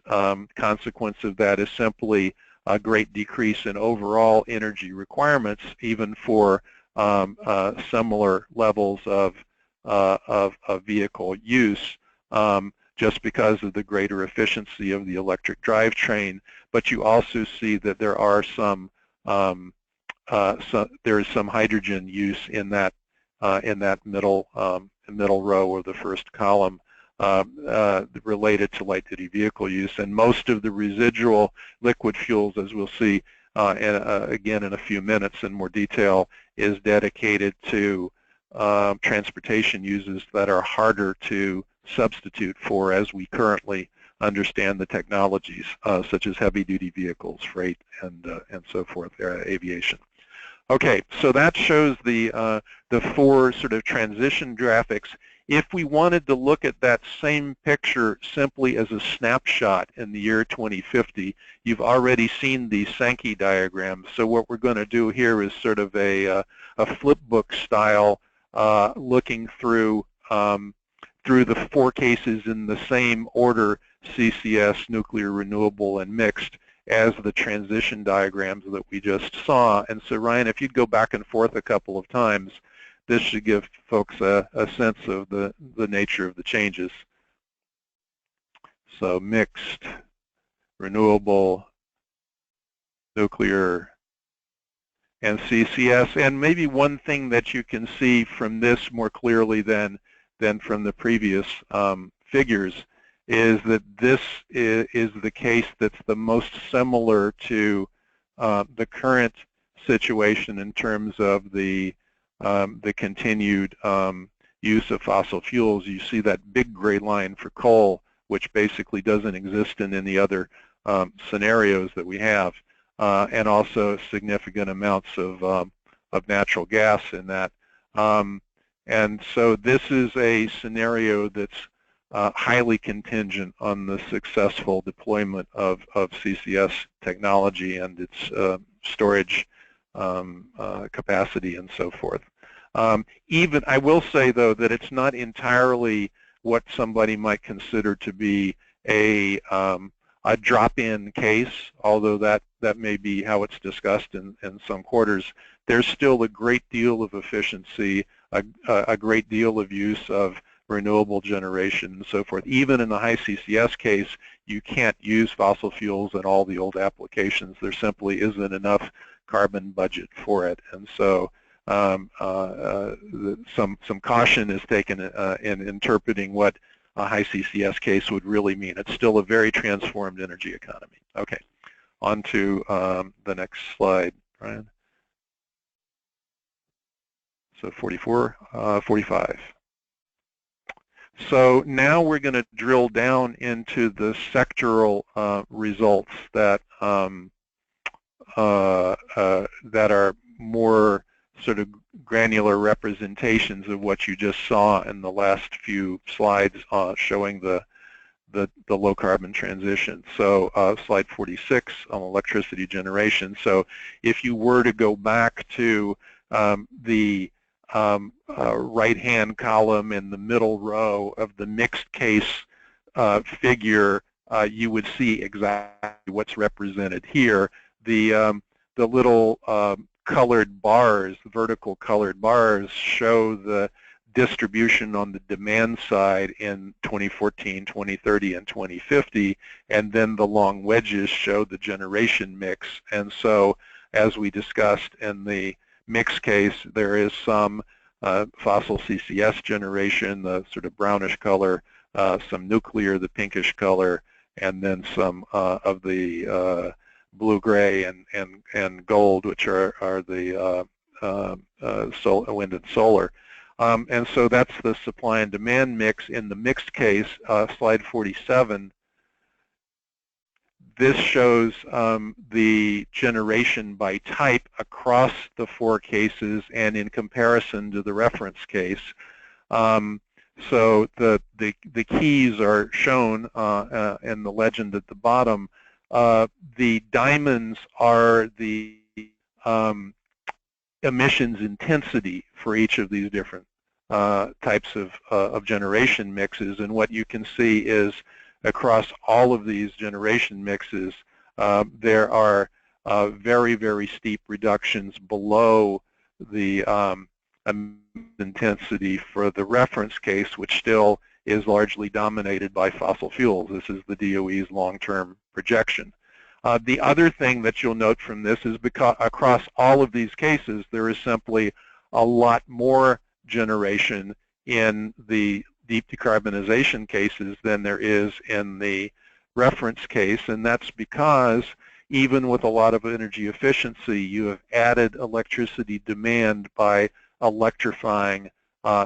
consequence of that is simply a great decrease in overall energy requirements, even for similar levels of vehicle use, just because of the greater efficiency of the electric drivetrain. But you also see that there are there is some hydrogen use in that middle row of the first column related to light-duty vehicle use, and most of the residual liquid fuels, as we'll see again in a few minutes in more detail, is dedicated to transportation uses that are harder to substitute for as we currently understand the technologies, such as heavy-duty vehicles, freight, and so forth, aviation. Okay, so that shows the four sort of transition graphics. If we wanted to look at that same picture simply as a snapshot in the year 2050, you've already seen the Sankey diagrams. So what we're going to do here is sort of a flipbook style, looking through the four cases in the same order: CCS, nuclear, renewable, and mixed, as the transition diagrams that we just saw. And so, Ryan, if you'd go back and forth a couple of times, this should give folks a sense of the nature of the changes. So mixed, renewable, nuclear, and CCS. And maybe one thing that you can see from this more clearly than from the previous figures is that this is the case that's the most similar to the current situation in terms of the continued use of fossil fuels. You see that big gray line for coal, which basically doesn't exist in any other scenarios that we have, and also significant amounts of natural gas in that. And so this is a scenario that's highly contingent on the successful deployment of CCS technology and its storage capacity and so forth. Even, I will say though that it's not entirely what somebody might consider to be a drop-in case, although that may be how it's discussed in some quarters. There's still a great deal of efficiency, a great deal of use of renewable generation and so forth. Even in the high CCS case, you can't use fossil fuels in all the old applications. There simply isn't enough carbon budget for it. And so some caution is taken in interpreting what a high CCS case would really mean. It's still a very transformed energy economy. Okay, on to the next slide, Brian. So 45. So now we're going to drill down into the sectoral results that that are more sort of granular representations of what you just saw in the last few slides showing the low carbon transition. So slide 46 on electricity generation. So if you were to go back to the right-hand column in the middle row of the mixed case figure, you would see exactly what's represented here. The little colored bars, vertical colored bars, show the distribution on the demand side in 2014, 2030, and 2050, and then the long wedges show the generation mix. And so, as we discussed in the mixed case, there is some fossil CCS generation, the sort of brownish color, some nuclear, the pinkish color, and then some of the blue-gray and gold, which are the wind and solar. And so that's the supply and demand mix. In the mixed case, slide 47, this shows the generation by type across the four cases and in comparison to the reference case. So the keys are shown in the legend at the bottom. the diamonds are the emissions intensity for each of these different types of generation mixes. And what you can see is across all of these generation mixes, there are very, very steep reductions below the intensity for the reference case, which still is largely dominated by fossil fuels. This is the DOE's long-term projection. The other thing that you'll note from this is because across all of these cases, there is simply a lot more generation in the deep decarbonization cases than there is in the reference case, and that's because even with a lot of energy efficiency, you have added electricity demand by electrifying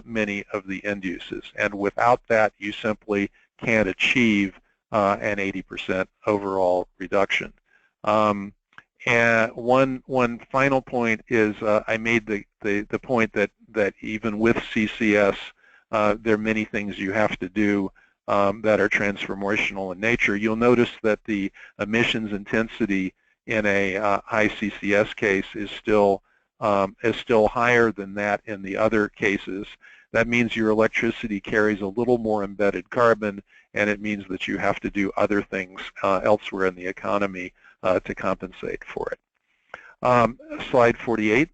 many of the end uses. And without that, you simply can't achieve an 80% overall reduction. And one final point is I made the point that even with CCS, there are many things you have to do that are transformational in nature. You'll notice that the emissions intensity in a high CCS case is still higher than that in the other cases. That means your electricity carries a little more embedded carbon, and it means that you have to do other things elsewhere in the economy to compensate for it. Slide 48.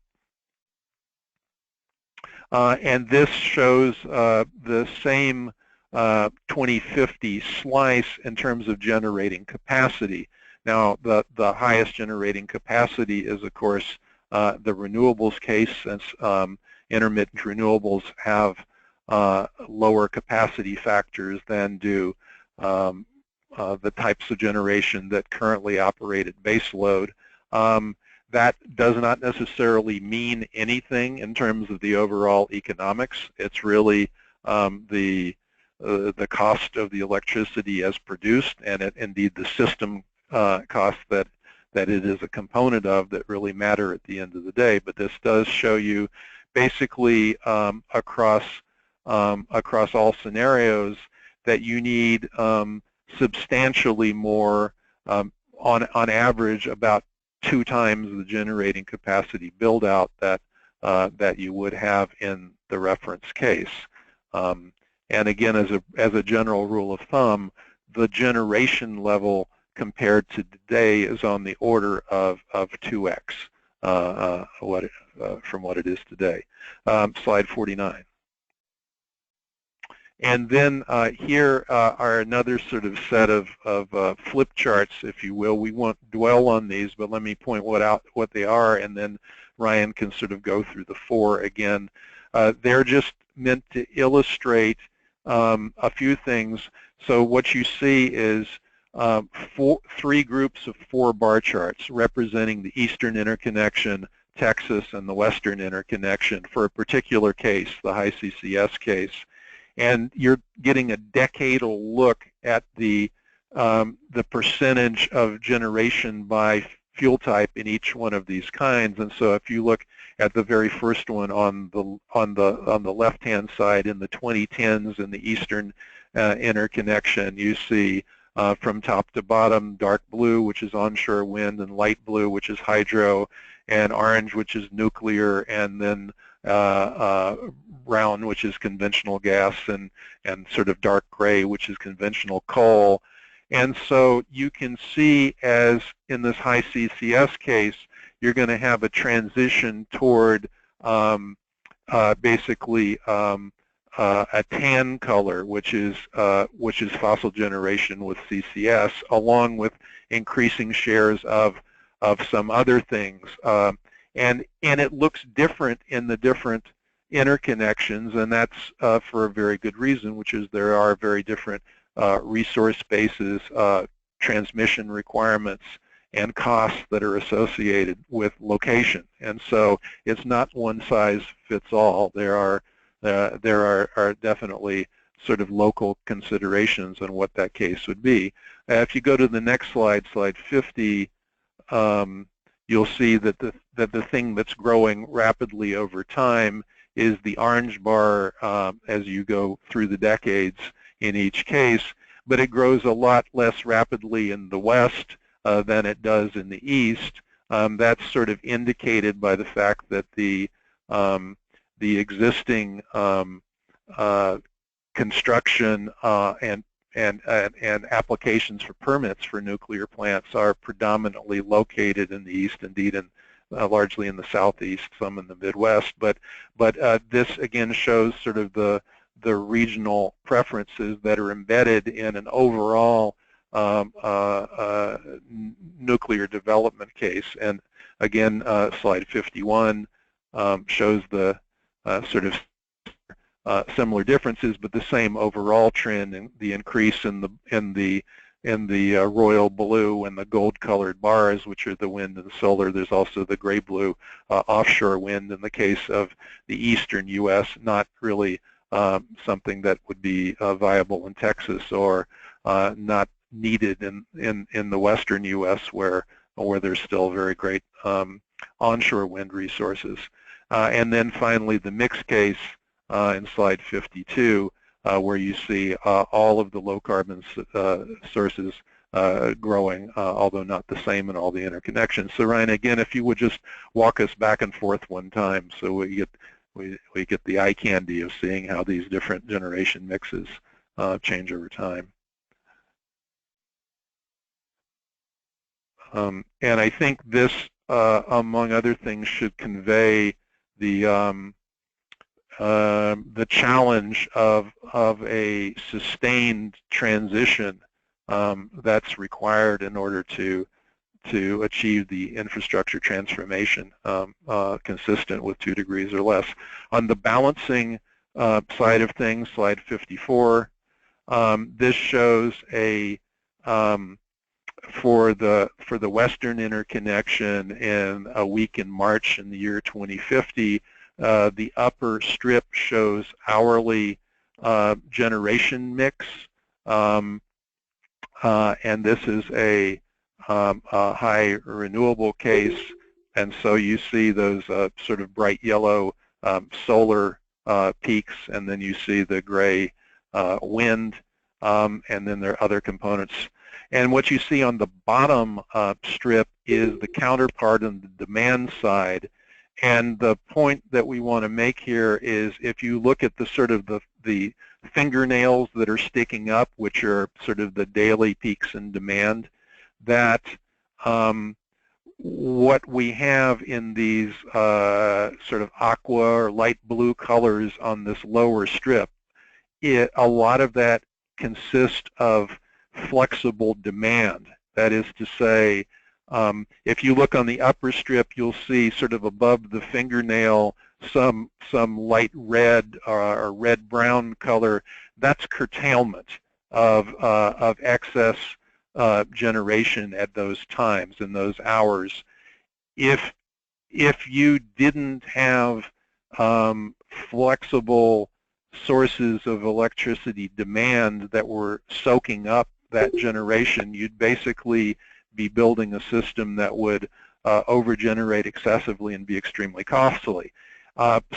And this shows the same 2050 slice in terms of generating capacity. Now, the highest generating capacity is, of course, the renewables case, since intermittent renewables have lower capacity factors than do the types of generation that currently operate at base load. That does not necessarily mean anything in terms of the overall economics. It's really the cost of the electricity as produced, and indeed the system costs that it is a component of that really matter at the end of the day. But this does show you basically across all scenarios that you need substantially more, on average, about 2 times the generating capacity build out that you would have in the reference case. And again, as a general rule of thumb, the generation level compared to today is on the order of 2x from what it is today. Slide 49. And then here are another sort of set of flip charts, if you will. We won't dwell on these, but let me point what they are, and then Ryan can sort of go through the 4 again. They're just meant to illustrate a few things. So what you see is 3 groups of 4 bar charts representing the eastern interconnection, Texas, and the western interconnection for a particular case, the high CCS case. And you're getting a decadal look at the percentage of generation by fuel type in each one of these kinds. And so if you look at the very first one on the left-hand side in the 2010s in the eastern interconnection, you see from top to bottom dark blue, which is onshore wind, and light blue, which is hydro, and orange, which is nuclear, and then brown, which is conventional gas, and sort of dark gray, which is conventional coal. And so you can see, as in this high CCS case, you're going to have a transition toward basically a tan color, which is fossil generation with CCS, along with increasing shares of some other things. And it looks different in the different interconnections, and that's for a very good reason, which is there are very different resource bases, transmission requirements, and costs that are associated with location. And so it's not one size fits all. There are definitely sort of local considerations on what that case would be. If you go to the next slide, slide 50, you'll see that the thing that's growing rapidly over time is the orange bar as you go through the decades in each case, but it grows a lot less rapidly in the West than it does in the east. That's sort of indicated by the fact that the existing construction and applications for permits for nuclear plants are predominantly located in the east, indeed in largely in the southeast, some in the Midwest. But this again shows sort of the regional preferences that are embedded in an overall nuclear development case. And again, slide 51 shows the sort of similar differences, but the same overall trend, and the increase in the royal blue and the gold-colored bars, which are the wind and solar. There's also the gray-blue offshore wind in the case of the eastern U.S., not really something that would be viable in Texas, or not needed in the western U.S., where there's still very great onshore wind resources. And then finally, the mixed case in slide 52, where you see all of the low-carbon sources growing, although not the same in all the interconnections. So Ryan, again, if you would just walk us back and forth one time, so we get the eye candy of seeing how these different generation mixes change over time. And I think this, among other things, should convey the challenge of a sustained transition that's required in order to achieve the infrastructure transformation consistent with 2 degrees or less. On the balancing side of things, slide 54, this shows a for the Western interconnection in a week in March in the year 2050. The upper strip shows hourly generation mix, and this is a high renewable case, and so you see those sort of bright yellow solar peaks, and then you see the gray wind, and then there are other components. And what you see on the bottom strip is the counterpart on the demand side. And the point that we want to make here is, if you look at the sort of the fingernails that are sticking up, which are sort of the daily peaks in demand, that what we have in these sort of aqua or light blue colors on this lower strip, a lot of that consists of flexible demand. That is to say, if you look on the upper strip, you'll see sort of above the fingernail some light red or red-brown color. That's curtailment of excess generation at those times, in those hours. If you didn't have flexible sources of electricity demand that were soaking up that generation, you'd basically be building a system that would overgenerate excessively and be extremely costly.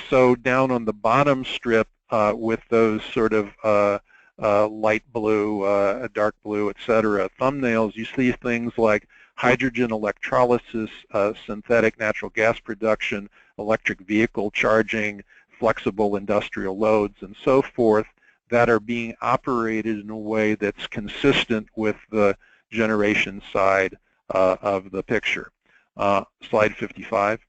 So down on the bottom strip, with those sort of light blue, dark blue, etc. thumbnails, you see things like hydrogen electrolysis, synthetic natural gas production, electric vehicle charging, flexible industrial loads, and so forth, that are being operated in a way that's consistent with the generation side of the picture. Slide 55.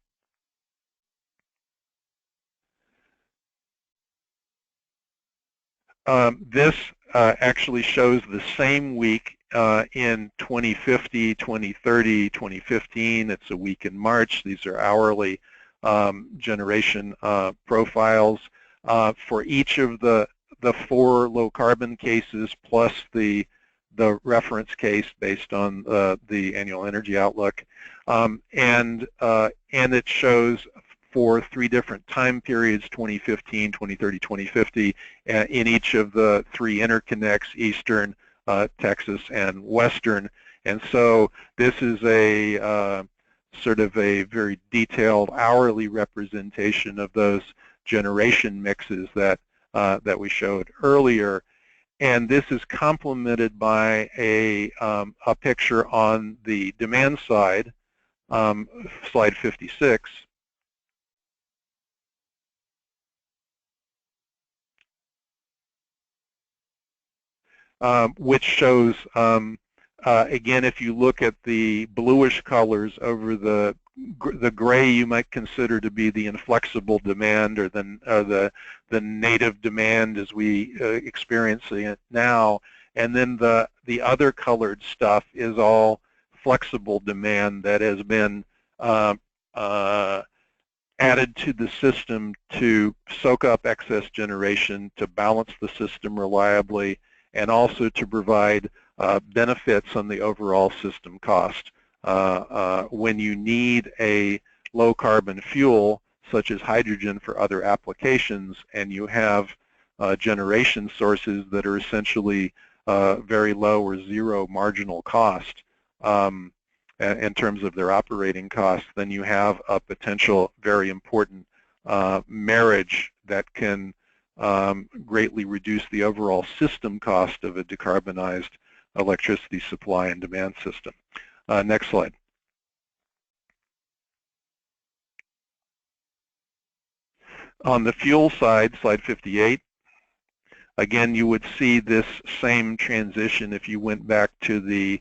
This actually shows the same week in 2050, 2030, 2015. It's a week in March. These are hourly generation profiles for each of the 4 low-carbon cases, plus the reference case based on the annual energy outlook, and it shows for 3 different time periods: 2015, 2030, 2050, in each of the 3 interconnects: Eastern, Texas, and Western. And so this is a sort of a very detailed hourly representation of those generation mixes that we showed earlier. And this is complemented by a picture on the demand side, slide 56, which shows, again, if you look at the bluish colors over the gray, you might consider to be the inflexible demand, or the native demand as we experiencing it now, and then the other colored stuff is all flexible demand that has been added to the system to soak up excess generation, to balance the system reliably, and also to provide benefits on the overall system cost. When you need a low carbon fuel, such as hydrogen for other applications, and you have generation sources that are essentially very low or zero marginal cost in terms of their operating costs, then you have a potential very important marriage that can greatly reduce the overall system cost of a decarbonized electricity supply and demand system. Next slide. On the fuel side, slide 58, again, you would see this same transition if you went back to the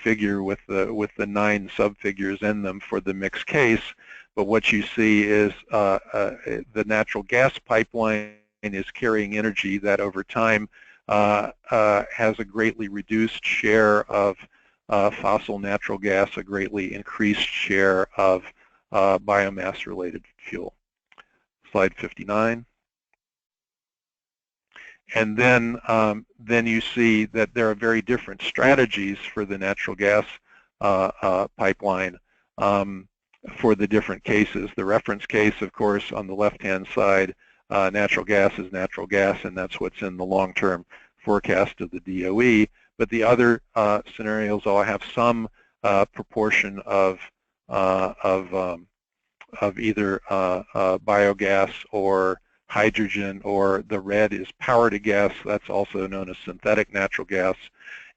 figure with the 9 subfigures in them for the mixed case. But what you see is the natural gas pipeline is carrying energy that over time has a greatly reduced share of fossil natural gas, a greatly increased share of biomass-related fuel. Slide 59. And then you see that there are very different strategies for the natural gas pipeline for the different cases. The reference case, of course, on the left-hand side, natural gas is natural gas, and that's what's in the long-term forecast of the DOE. But the other scenarios all have some proportion of either biogas or hydrogen, or the red is power to gas. That's also known as synthetic natural gas.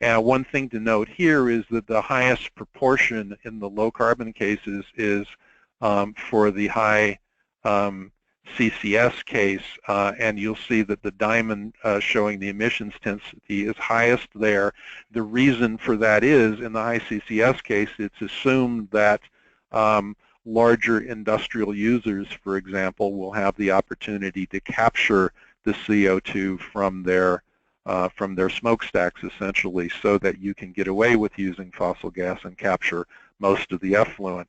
And one thing to note here is that the highest proportion in the low carbon cases is for the high CCS case, and you'll see that the diamond showing the emissions intensity is highest there. The reason for that is, in the high CCS case, it's assumed that larger industrial users, for example, will have the opportunity to capture the CO2 from their smokestacks, essentially, so that you can get away with using fossil gas and capture most of the effluent.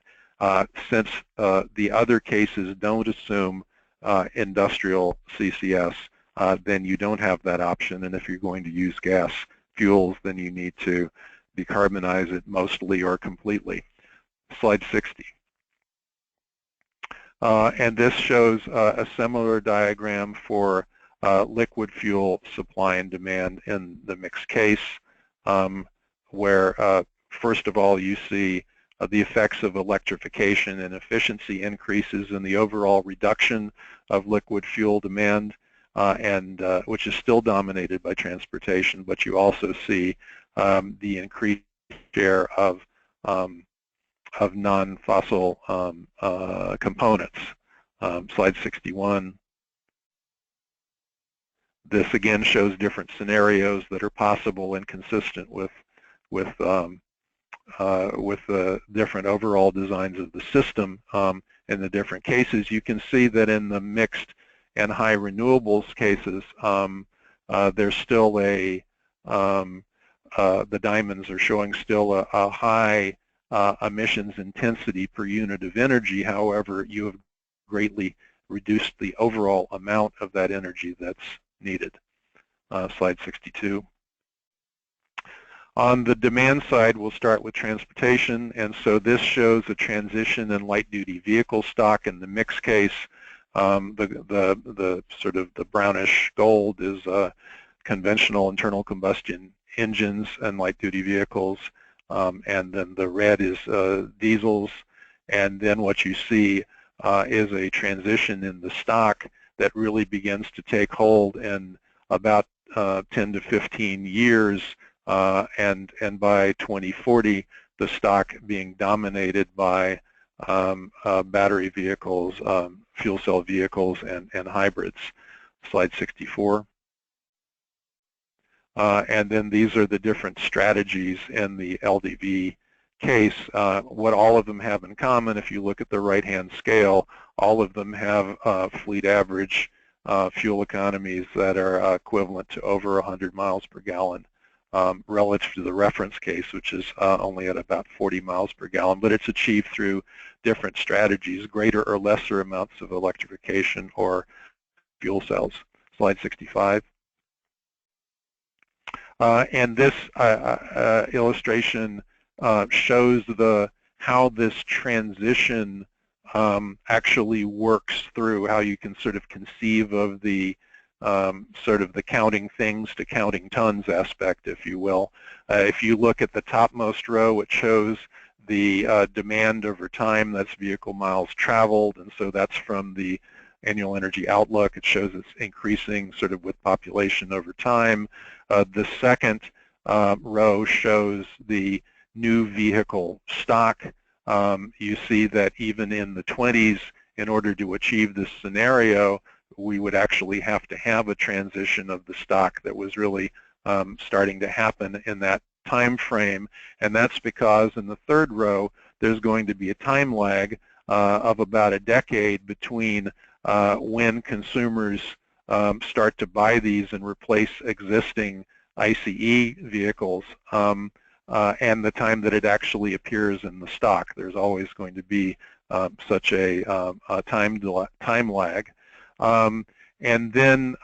Since the other cases don't assume industrial CCS, then you don't have that option, and if you're going to use gas fuels, then you need to decarbonize it mostly or completely. Slide 60. And this shows a similar diagram for liquid fuel supply and demand in the mixed case, where first of all you see the effects of electrification and efficiency increases in the overall reduction of liquid fuel demand, and which is still dominated by transportation, but you also see the increased share of non-fossil components. Slide 61. This again shows different scenarios that are possible and consistent with the different overall designs of the system in the different cases. You can see that in the mixed and high renewables cases, there's still the diamonds are showing still a high emissions intensity per unit of energy. However, you have greatly reduced the overall amount of that energy that's needed. Slide 62. On the demand side, we'll start with transportation, and so this shows a transition in light-duty vehicle stock. In the mixed case, the sort of the brownish gold is conventional internal combustion engines and light-duty vehicles, and then the red is diesels, and then what you see is a transition in the stock that really begins to take hold in about 10 to 15 years, and by 2040, the stock being dominated by battery vehicles, fuel cell vehicles, and hybrids. Slide 64. And then these are the different strategies in the LDV case. What all of them have in common, if you look at the right-hand scale, all of them have fleet average fuel economies that are equivalent to over 100 miles per gallon relative to the reference case, which is only at about 40 miles per gallon, but it's achieved through different strategies, greater or lesser amounts of electrification or fuel cells. Slide 65. And this illustration shows how this transition actually works through, how you can sort of conceive of the sort of the counting things to counting tons aspect, if you will. If you look at the topmost row, it shows the demand over time. That's vehicle miles traveled, and so that's from the annual energy outlook. It shows it's increasing sort of with population over time. The second row shows the new vehicle stock. You see that even in the 20s, in order to achieve this scenario, we would actually have to have a transition of the stock that was really starting to happen in that time frame. And that's because in the third row, there's going to be a time lag of about a decade between when consumers start to buy these and replace existing ICE vehicles and the time that it actually appears in the stock. There's always going to be such a time lag. And then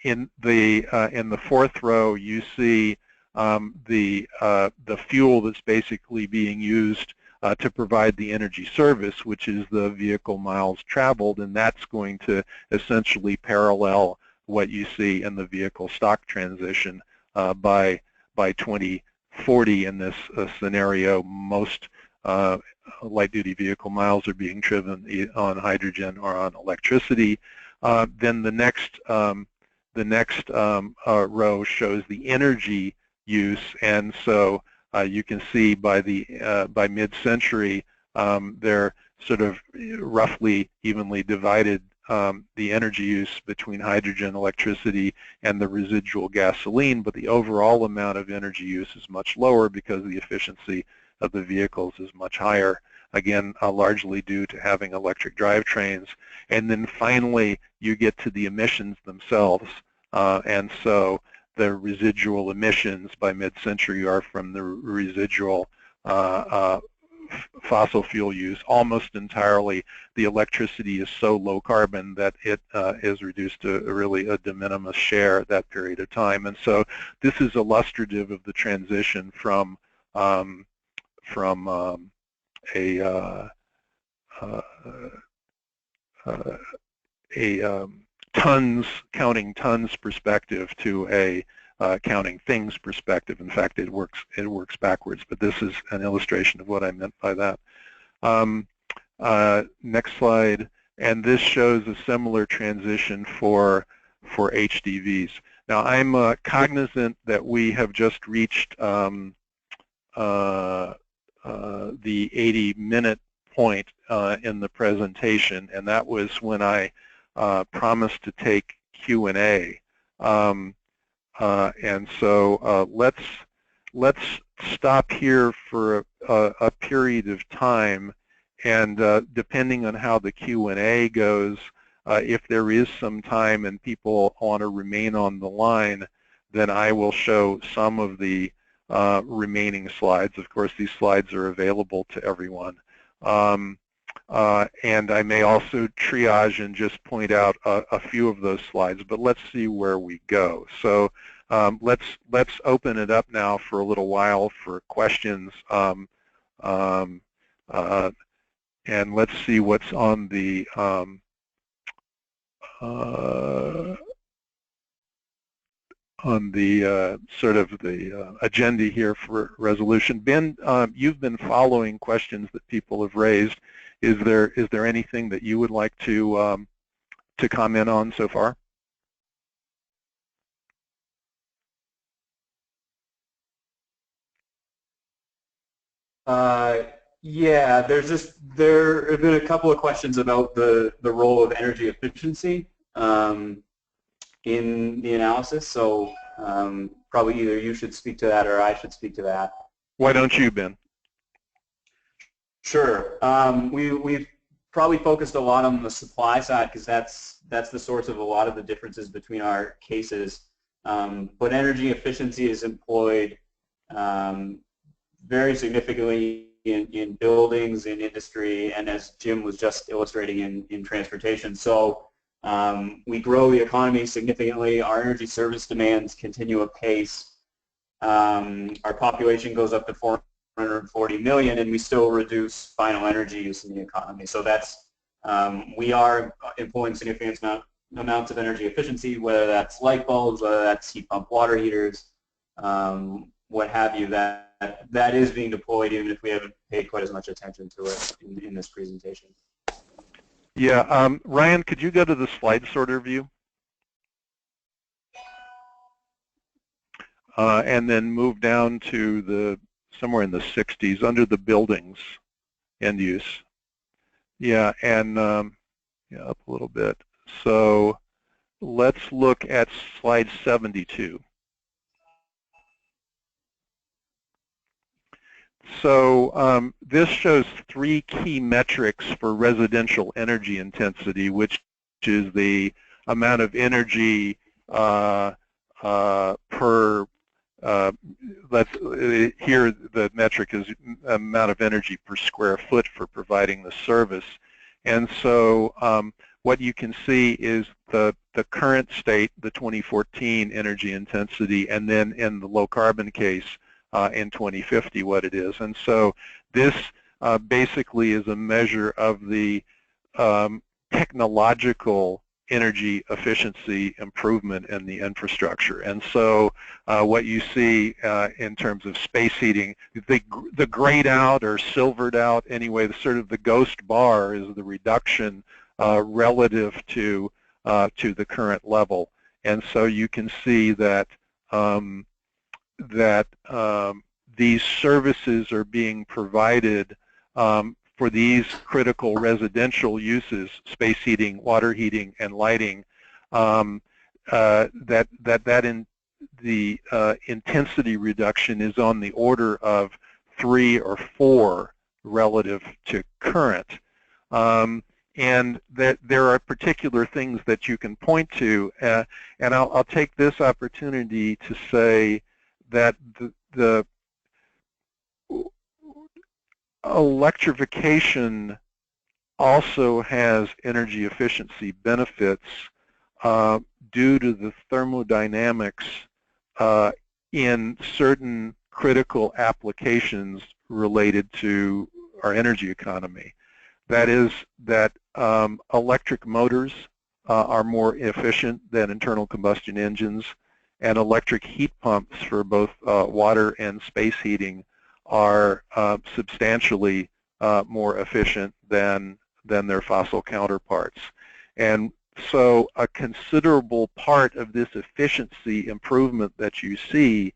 in the fourth row, you see the fuel that's basically being used to provide the energy service, which is the vehicle miles traveled, and that's going to essentially parallel what you see in the vehicle stock transition by 2040. In this scenario, most light-duty vehicle miles are being driven on hydrogen or on electricity. Then the next row shows the energy use, and so you can see by mid-century, they're sort of roughly evenly divided the energy use between hydrogen, electricity, and the residual gasoline, but the overall amount of energy use is much lower because the efficiency of the vehicles is much higher, again, largely due to having electric drivetrains. And then finally, you get to the emissions themselves, and so the residual emissions by mid-century are from the residual fossil fuel use. Almost entirely, the electricity is so low carbon that it is reduced to really a de minimis share at that period of time. And so this is illustrative of the transition from a counting tons perspective to a counting things perspective. In fact, it works backwards, but this is an illustration of what I meant by that. Next slide, and this shows a similar transition for HDVs. Now, I'm cognizant that we have just reached the 80-minute point in the presentation, and that was when I promised to take Q&A. And so let's stop here for a period of time, and depending on how the Q&A goes, if there is some time and people want to remain on the line, then I will show some of the remaining slides. Of course, these slides are available to everyone. And I may also triage and just point out a few of those slides, but let's see where we go. So let's open it up now for a little while for questions, and let's see what's on the sort of the agenda here for resolution. Ben, you've been following questions that people have raised. Is there anything that you would like to comment on so far? Yeah, there have been a couple of questions about the role of energy efficiency in the analysis. So probably either you should speak to that or I should speak to that. Why don't you, Ben? Sure. We've probably focused a lot on the supply side because that's the source of a lot of the differences between our cases. But energy efficiency is employed very significantly in buildings, in industry, and as Jim was just illustrating in transportation. So we grow the economy significantly. Our energy service demands continue apace. Our population goes up to 440 million, and we still reduce final energy use in the economy. So that's we are employing significant amounts of energy efficiency, whether that's light bulbs, whether that's heat pump water heaters, what have you. That is being deployed, even if we haven't paid quite as much attention to it in this presentation. Yeah, Ryan, could you go to the slide sorter view? And then move down to somewhere in the 60s under the buildings end use. Yeah, and yeah, up a little bit. So let's look at slide 72. So this shows three key metrics for residential energy intensity, which is the amount of energy per, here the metric is amount of energy per square foot for providing the service. And so what you can see is the current state, the 2014 energy intensity, and then in the low carbon case, in 2050 what it is. And so this basically is a measure of the technological energy efficiency improvement in the infrastructure. And so what you see in terms of space heating, the grayed out or silvered out, anyway, the sort of the ghost bar is the reduction relative to the current level. And so you can see that these services are being provided for these critical residential uses, space heating, water heating, and lighting, the intensity reduction is on the order of 3 or 4 relative to current. And that there are particular things that you can point to, and I'll take this opportunity to say that the electrification also has energy efficiency benefits due to the thermodynamics in certain critical applications related to our energy economy. That is that electric motors are more efficient than internal combustion engines, and electric heat pumps for both water and space heating are substantially more efficient than their fossil counterparts. And so a considerable part of this efficiency improvement that you see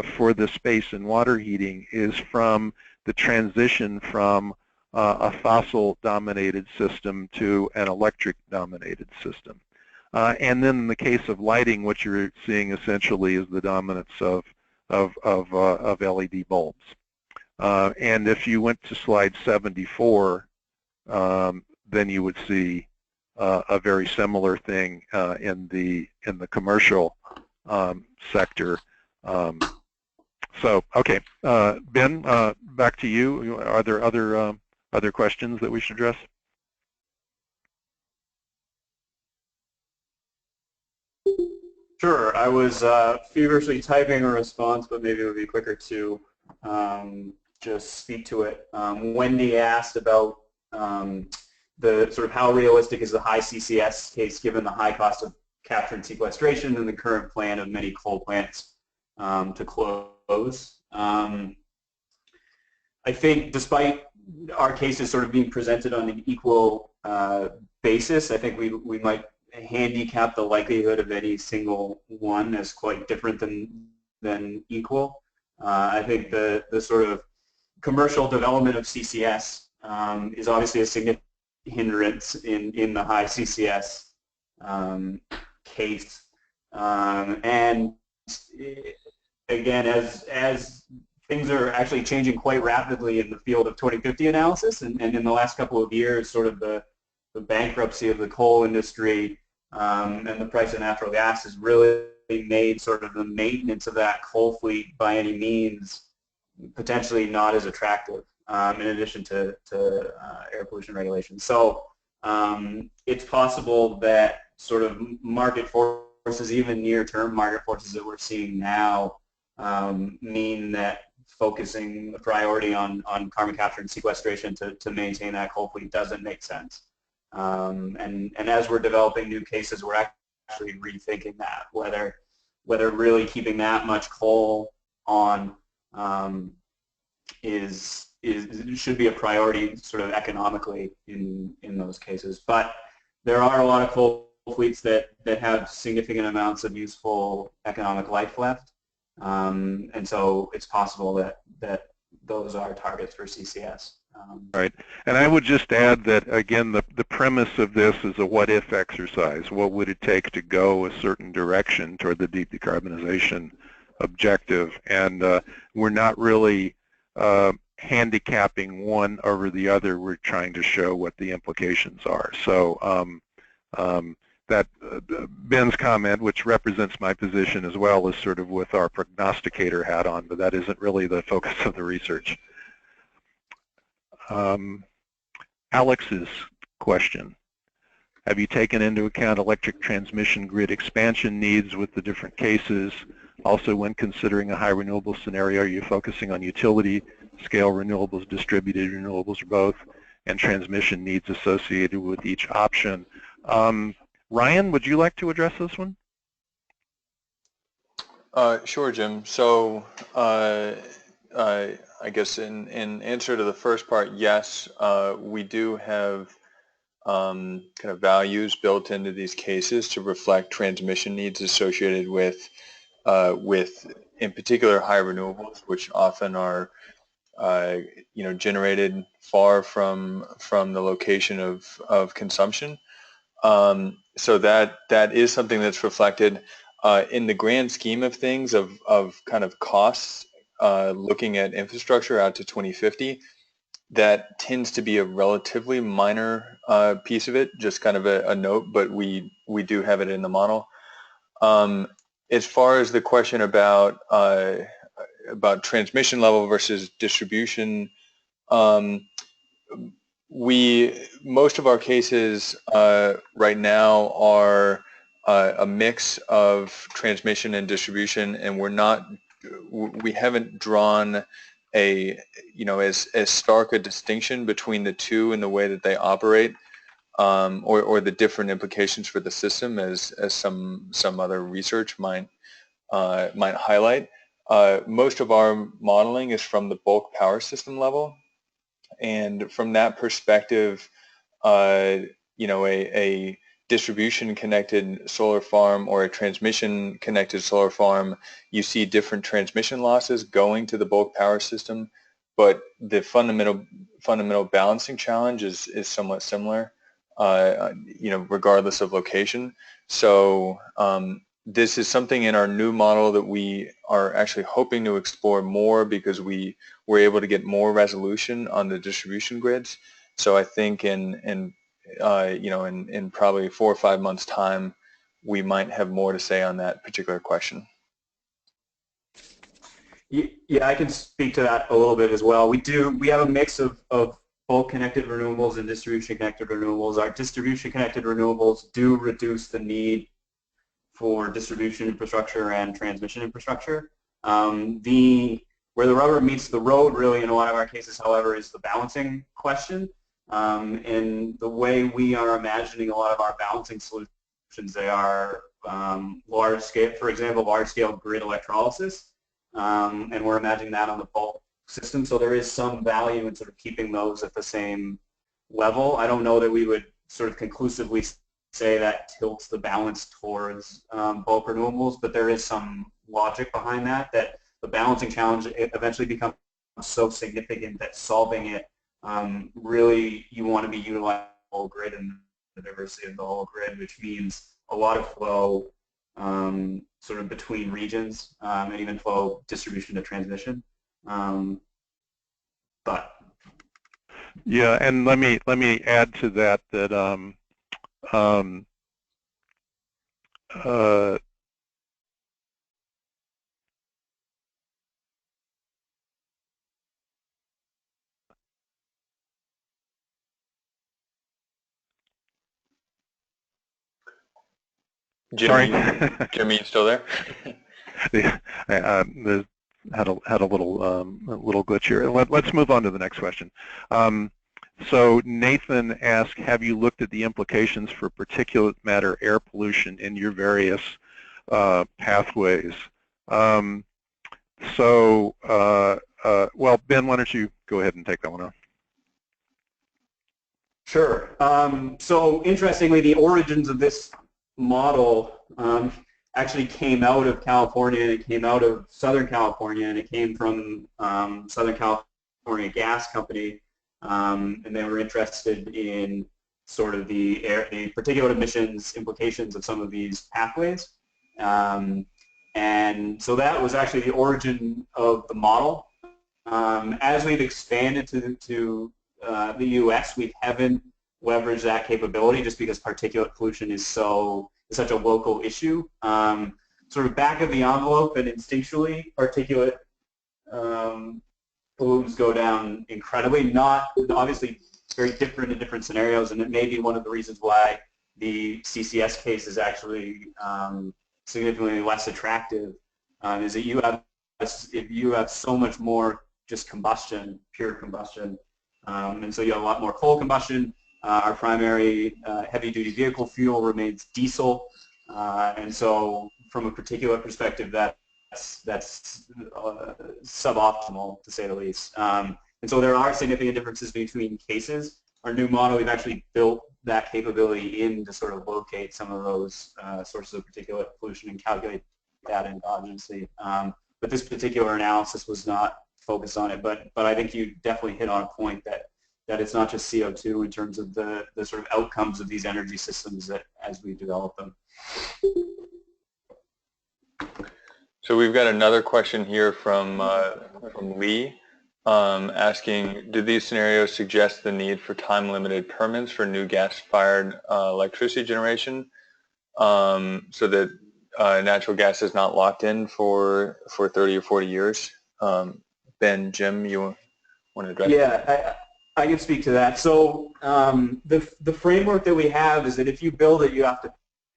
for the space and water heating is from the transition from a fossil-dominated system to an electric-dominated system. And then in the case of lighting, what you're seeing essentially is the dominance of LED bulbs. And if you went to slide 74, then you would see a very similar thing in the commercial sector. So, okay, Ben, back to you. Are there other questions that we should address? Sure. I was feverishly typing a response, but maybe it would be quicker to just speak to it. Wendy asked about the sort of how realistic is the high CCS case given the high cost of capture and sequestration and the current plan of many coal plants to close. I think despite our cases sort of being presented on an equal basis, I think we might handicap the likelihood of any single one as quite different than equal. I think the sort of commercial development of CCS is obviously a significant hindrance in the high CCS case. And again, as things are actually changing quite rapidly in the field of 2050 analysis, and in the last couple of years, sort of the bankruptcy of the coal industry and the price of natural gas has really made sort of the maintenance of that coal fleet by any means potentially not as attractive, in addition to air pollution regulations. So it's possible that sort of market forces, even near-term market forces that we're seeing now, mean that focusing the priority on carbon capture and sequestration to maintain that coal fleet doesn't make sense. And as we're developing new cases, we're actually rethinking that, whether really keeping that much coal on should be a priority sort of economically in those cases. But there are a lot of coal fleets that have significant amounts of useful economic life left, and so it's possible that those are targets for CCS. Right, and I would just add that, again, the premise of this is a what-if exercise. What would it take to go a certain direction toward the deep decarbonization objective? And we're not really handicapping one over the other. We're trying to show what the implications are. So that Ben's comment, which represents my position as well, is sort of with our prognosticator hat on, but that isn't really the focus of the research. Alex's question: have you taken into account electric transmission grid expansion needs with the different cases? Also, when considering a high renewable scenario, are you focusing on utility scale renewables, distributed renewables, or both, and transmission needs associated with each option? Ryan, would you like to address this one? Sure, Jim. So I guess in answer to the first part, yes, we do have kind of values built into these cases to reflect transmission needs associated with in particular high renewables, which often are generated far from the location of consumption. So that is something that's reflected in the grand scheme of things of kind of costs. Looking at infrastructure out to 2050, that tends to be a relatively minor piece of it, just kind of a note, but we do have it in the model. As far as the question about transmission level versus distribution, most of our cases right now are a mix of transmission and distribution, and we haven't drawn as stark a distinction between the two in the way that they operate, or the different implications for the system as some other research might highlight. Most of our modeling is from the bulk power system level, and from that perspective, a distribution-connected solar farm or a transmission-connected solar farm, you see different transmission losses going to the bulk power system, but the fundamental balancing challenge is somewhat similar, regardless of location. So this is something in our new model that we are actually hoping to explore more, because we were able to get more resolution on the distribution grids. So I think in probably 4 or 5 months' time, we might have more to say on that particular question. Yeah, I can speak to that a little bit as well. We have a mix of bulk connected renewables and distribution connected renewables. Our distribution connected renewables do reduce the need for distribution infrastructure and transmission infrastructure. Where the rubber meets the road, really, in a lot of our cases, however, is the balancing question. And the way we are imagining a lot of our balancing solutions, they are large scale, for example, large scale grid electrolysis, and we're imagining that on the bulk system. So there is some value in sort of keeping those at the same level. I don't know that we would sort of conclusively say that tilts the balance towards bulk renewables, but there is some logic behind that the balancing challenge eventually becomes so significant that solving it, really you want to be utilizing the whole grid and the diversity of the whole grid, which means a lot of flow sort of between regions and even flow distribution to transmission. But yeah, and let me add to that Jimmy, sorry. Jimmy, you still there? Yeah, had a little glitch here. Let's move on to the next question. So Nathan asked, have you looked at the implications for particulate matter air pollution in your various pathways? Well, Ben, why don't you go ahead and take that one on? sure. So interestingly, the origins of this model actually came out of California, and it came out of Southern California, and it came from Southern California Gas Company, and they were interested in sort of the particulate emissions implications of some of these pathways. And so that was actually the origin of the model. As we've expanded to the U.S., we haven't leveraged that capability just because particulate pollution is such a local issue. Sort of back of the envelope and instinctually, particulate pollutants go down incredibly. Not obviously very different in different scenarios, and it may be one of the reasons why the CCS case is actually significantly less attractive. Is that if you have so much more just combustion, pure combustion, and so you have a lot more coal combustion. Our primary heavy-duty vehicle fuel remains diesel, and so from a particular perspective, that's suboptimal, to say the least. And so there are significant differences between cases. Our new model, we've actually built that capability in to sort of locate some of those sources of particulate pollution and calculate that endogenously. But this particular analysis was not focused on it. But I think you definitely hit on a point that it's not just CO2 in terms of the sort of outcomes of these energy systems that as we develop them. So we've got another question here from Lee asking, do these scenarios suggest the need for time-limited permits for new gas-fired electricity generation so that natural gas is not locked in for 30 or 40 years? Ben, Jim, you want to address that? Yeah, I can speak to that. So the framework that we have is that if you build it, you have to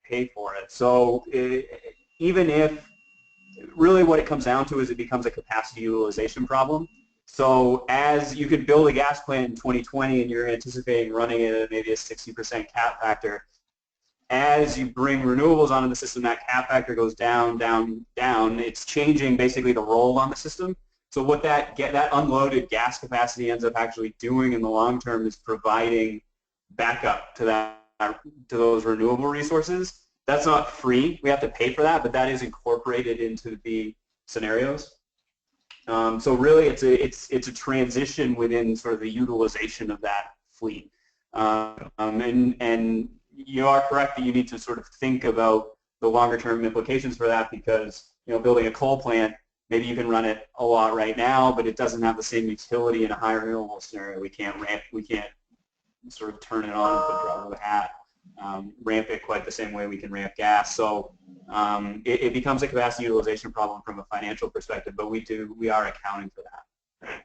pay for it. So even if really what it comes down to is it becomes a capacity utilization problem. So as you could build a gas plant in 2020 and you're anticipating running it at maybe a 60% cap factor, as you bring renewables onto the system, that cap factor goes down, down, down. It's changing basically the role on the system. So what that unloaded gas capacity ends up actually doing in the long term is providing backup to those renewable resources. That's not free. We have to pay for that, but that is incorporated into the scenarios. So really, it's a transition within sort of the utilization of that fleet. And you are correct that you need to sort of think about the longer term implications for that, because building a coal plant, maybe you can run it a lot right now, but it doesn't have the same utility in a high renewable scenario. We can't sort of turn it on and put drop of a hat. Ramp it quite the same way we can ramp gas. So it becomes a capacity utilization problem from a financial perspective, but we are accounting for that.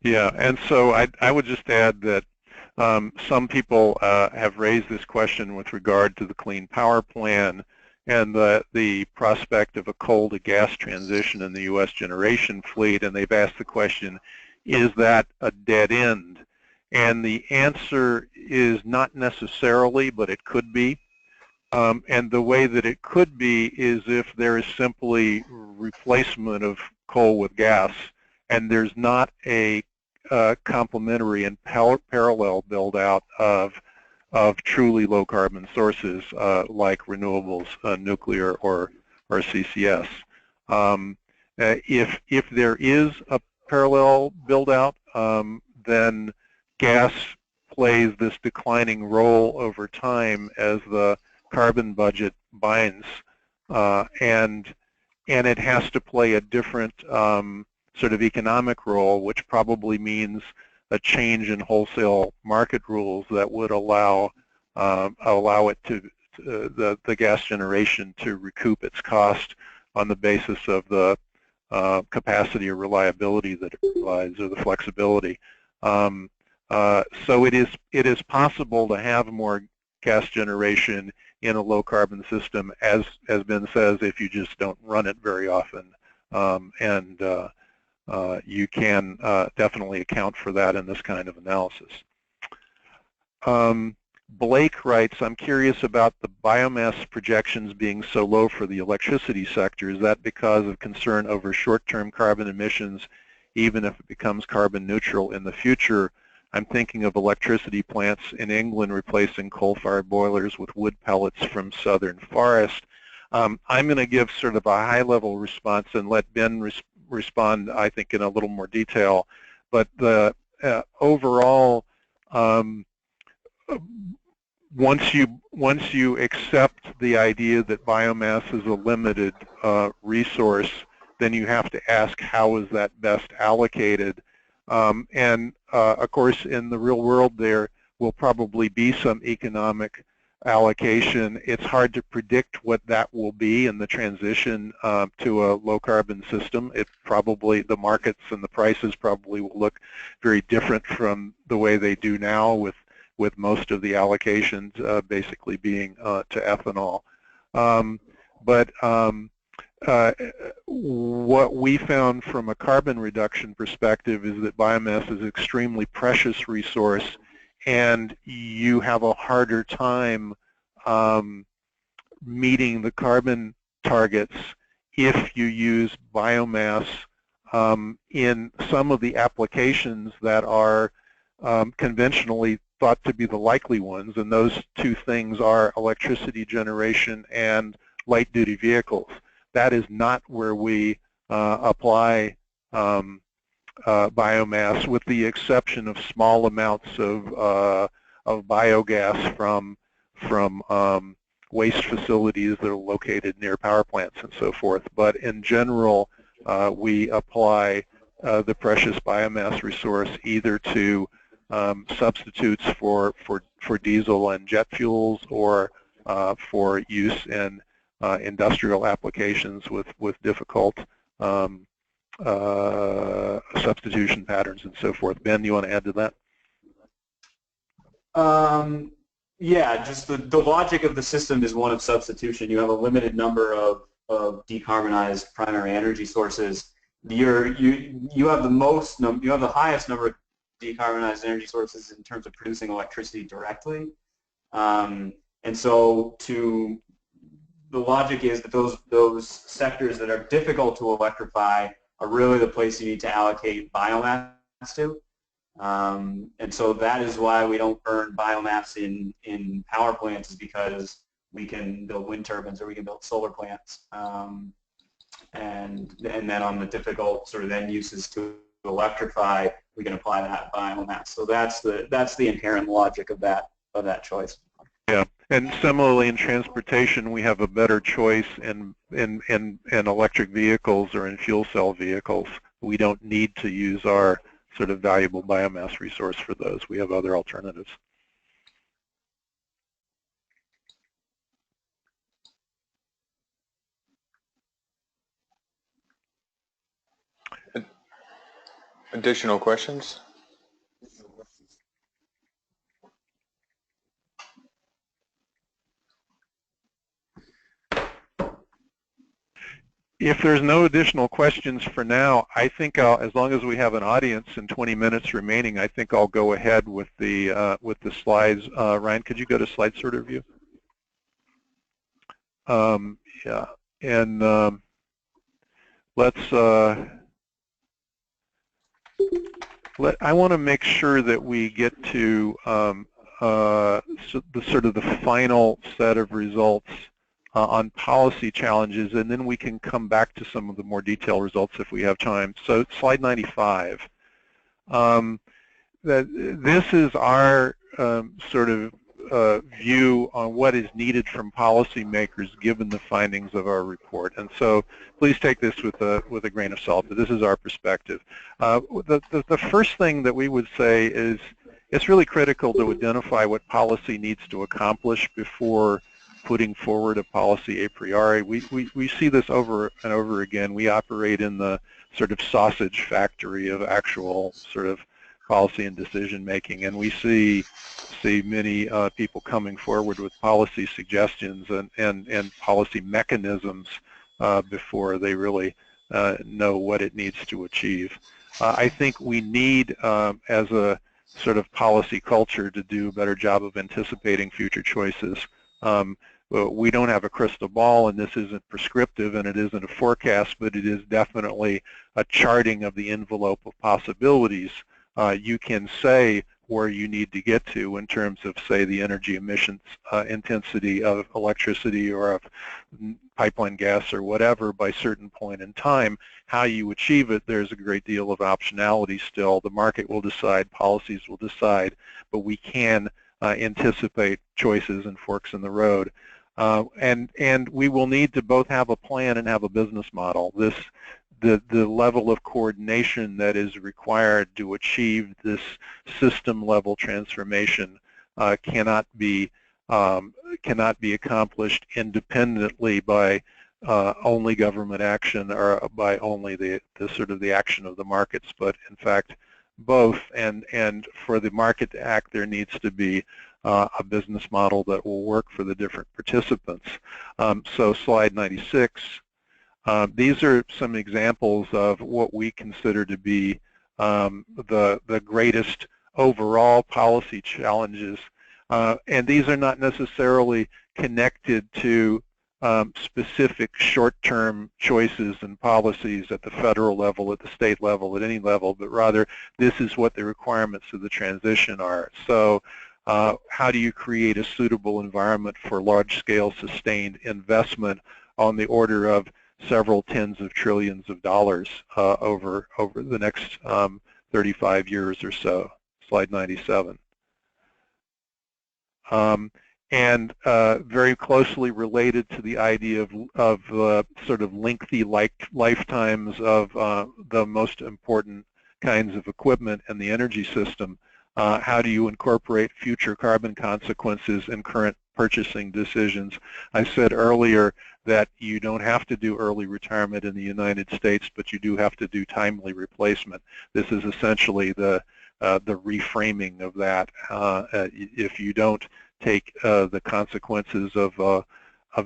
Yeah, and so I would just add that some people have raised this question with regard to the Clean Power Plan and the prospect of a coal to gas transition in the U.S. generation fleet, and they've asked the question, is that a dead end? And the answer is not necessarily, but it could be. And the way that it could be is if there is simply replacement of coal with gas, and there's not a complementary and parallel build-out of truly low-carbon sources like renewables, nuclear, or CCS. If there is a parallel build-out, then gas plays this declining role over time as the carbon budget binds, and it has to play a different sort of economic role, which probably means a change in wholesale market rules that would allow it to the gas generation to recoup its cost on the basis of the capacity or reliability that it provides, or the flexibility. So it is possible to have more gas generation in a low carbon system, as Ben says, if you just don't run it very often, and you can definitely account for that in this kind of analysis. Blake writes, I'm curious about the biomass projections being so low for the electricity sector. Is that because of concern over short-term carbon emissions, even if it becomes carbon neutral in the future? I'm thinking of electricity plants in England replacing coal-fired boilers with wood pellets from southern forest. I'm going to give sort of a high-level response and let Ben respond, I think, in a little more detail. But the overall, once you accept the idea that biomass is a limited resource, then you have to ask how is that best allocated. Of course, in the real world there will probably be some economic allocation. It's hard to predict what that will be in the transition to a low-carbon system. It probably, the markets and the prices probably will look very different from the way they do now, with most of the allocations basically being to ethanol. What we found from a carbon reduction perspective is that biomass is an extremely precious resource, and you have a harder time meeting the carbon targets if you use biomass in some of the applications that are conventionally thought to be the likely ones, and those two things are electricity generation and light-duty vehicles. That is not where we apply biomass, with the exception of small amounts of biogas from waste facilities that are located near power plants and so forth. But in general, we apply the precious biomass resource either to substitutes for diesel and jet fuels, or for use in industrial applications with difficult substitution patterns and so forth. Ben, you want to add to that? Yeah, just the logic of the system is one of substitution. You have a limited number of decarbonized primary energy sources. You have the highest number of decarbonized energy sources in terms of producing electricity directly, and so the logic is that those sectors that are difficult to electrify are really the place you need to allocate biomass to. And so that is why we don't burn biomass in power plants, is because we can build wind turbines or we can build solar plants. And then on the difficult sort of end uses to electrify, we can apply that biomass. So that's the inherent logic of that choice. Yeah, and similarly in transportation, we have a better choice in electric vehicles or in fuel cell vehicles. We don't need to use our sort of valuable biomass resource for those. We have other alternatives. Additional questions? If there's no additional questions for now, I think as long as we have an audience and 20 minutes remaining, I think I'll go ahead with the slides. Ryan, could you go to slide sort of view? Yeah, and let's. I want to make sure that we get to the sort of the final set of results on policy challenges, and then we can come back to some of the more detailed results if we have time. So slide 95. This is our sort of view on what is needed from policymakers given the findings of our report. And so please take this with a grain of salt, but this is our perspective. The first thing that we would say is it's really critical to identify what policy needs to accomplish before putting forward a policy a priori. We see this over and over again. We operate in the sort of sausage factory of actual sort of policy and decision making, and we see many people coming forward with policy suggestions and policy mechanisms before they really know what it needs to achieve. I think we need, as a sort of policy culture, to do a better job of anticipating future choices. We don't have a crystal ball, and this isn't prescriptive, and it isn't a forecast, but it is definitely a charting of the envelope of possibilities. You can say where you need to get to in terms of, say, the energy emissions intensity of electricity or of pipeline gas or whatever by a certain point in time. How you achieve it, there's a great deal of optionality still. The market will decide, policies will decide, but we can anticipate choices and forks in the road. And we will need to both have a plan and have a business model. The level of coordination that is required to achieve this system-level transformation cannot be accomplished independently by only government action or by only the sort of the action of the markets, but in fact both. And for the market to act, there needs to be a business model that will work for the different participants. So slide 96. These are some examples of what we consider to be the greatest overall policy challenges, and these are not necessarily connected to specific short-term choices and policies at the federal level, at the state level, at any level, but rather this is what the requirements of the transition are. So how do you create a suitable environment for large-scale sustained investment on the order of several tens of trillions of dollars over the next 35 years or so? Slide 97. And very closely related to the idea of sort of lengthy lifetimes of the most important kinds of equipment in the energy system. How do you incorporate future carbon consequences in current purchasing decisions? I said earlier that you don't have to do early retirement in the United States, but you do have to do timely replacement. This is essentially the reframing of that. If you don't take the consequences of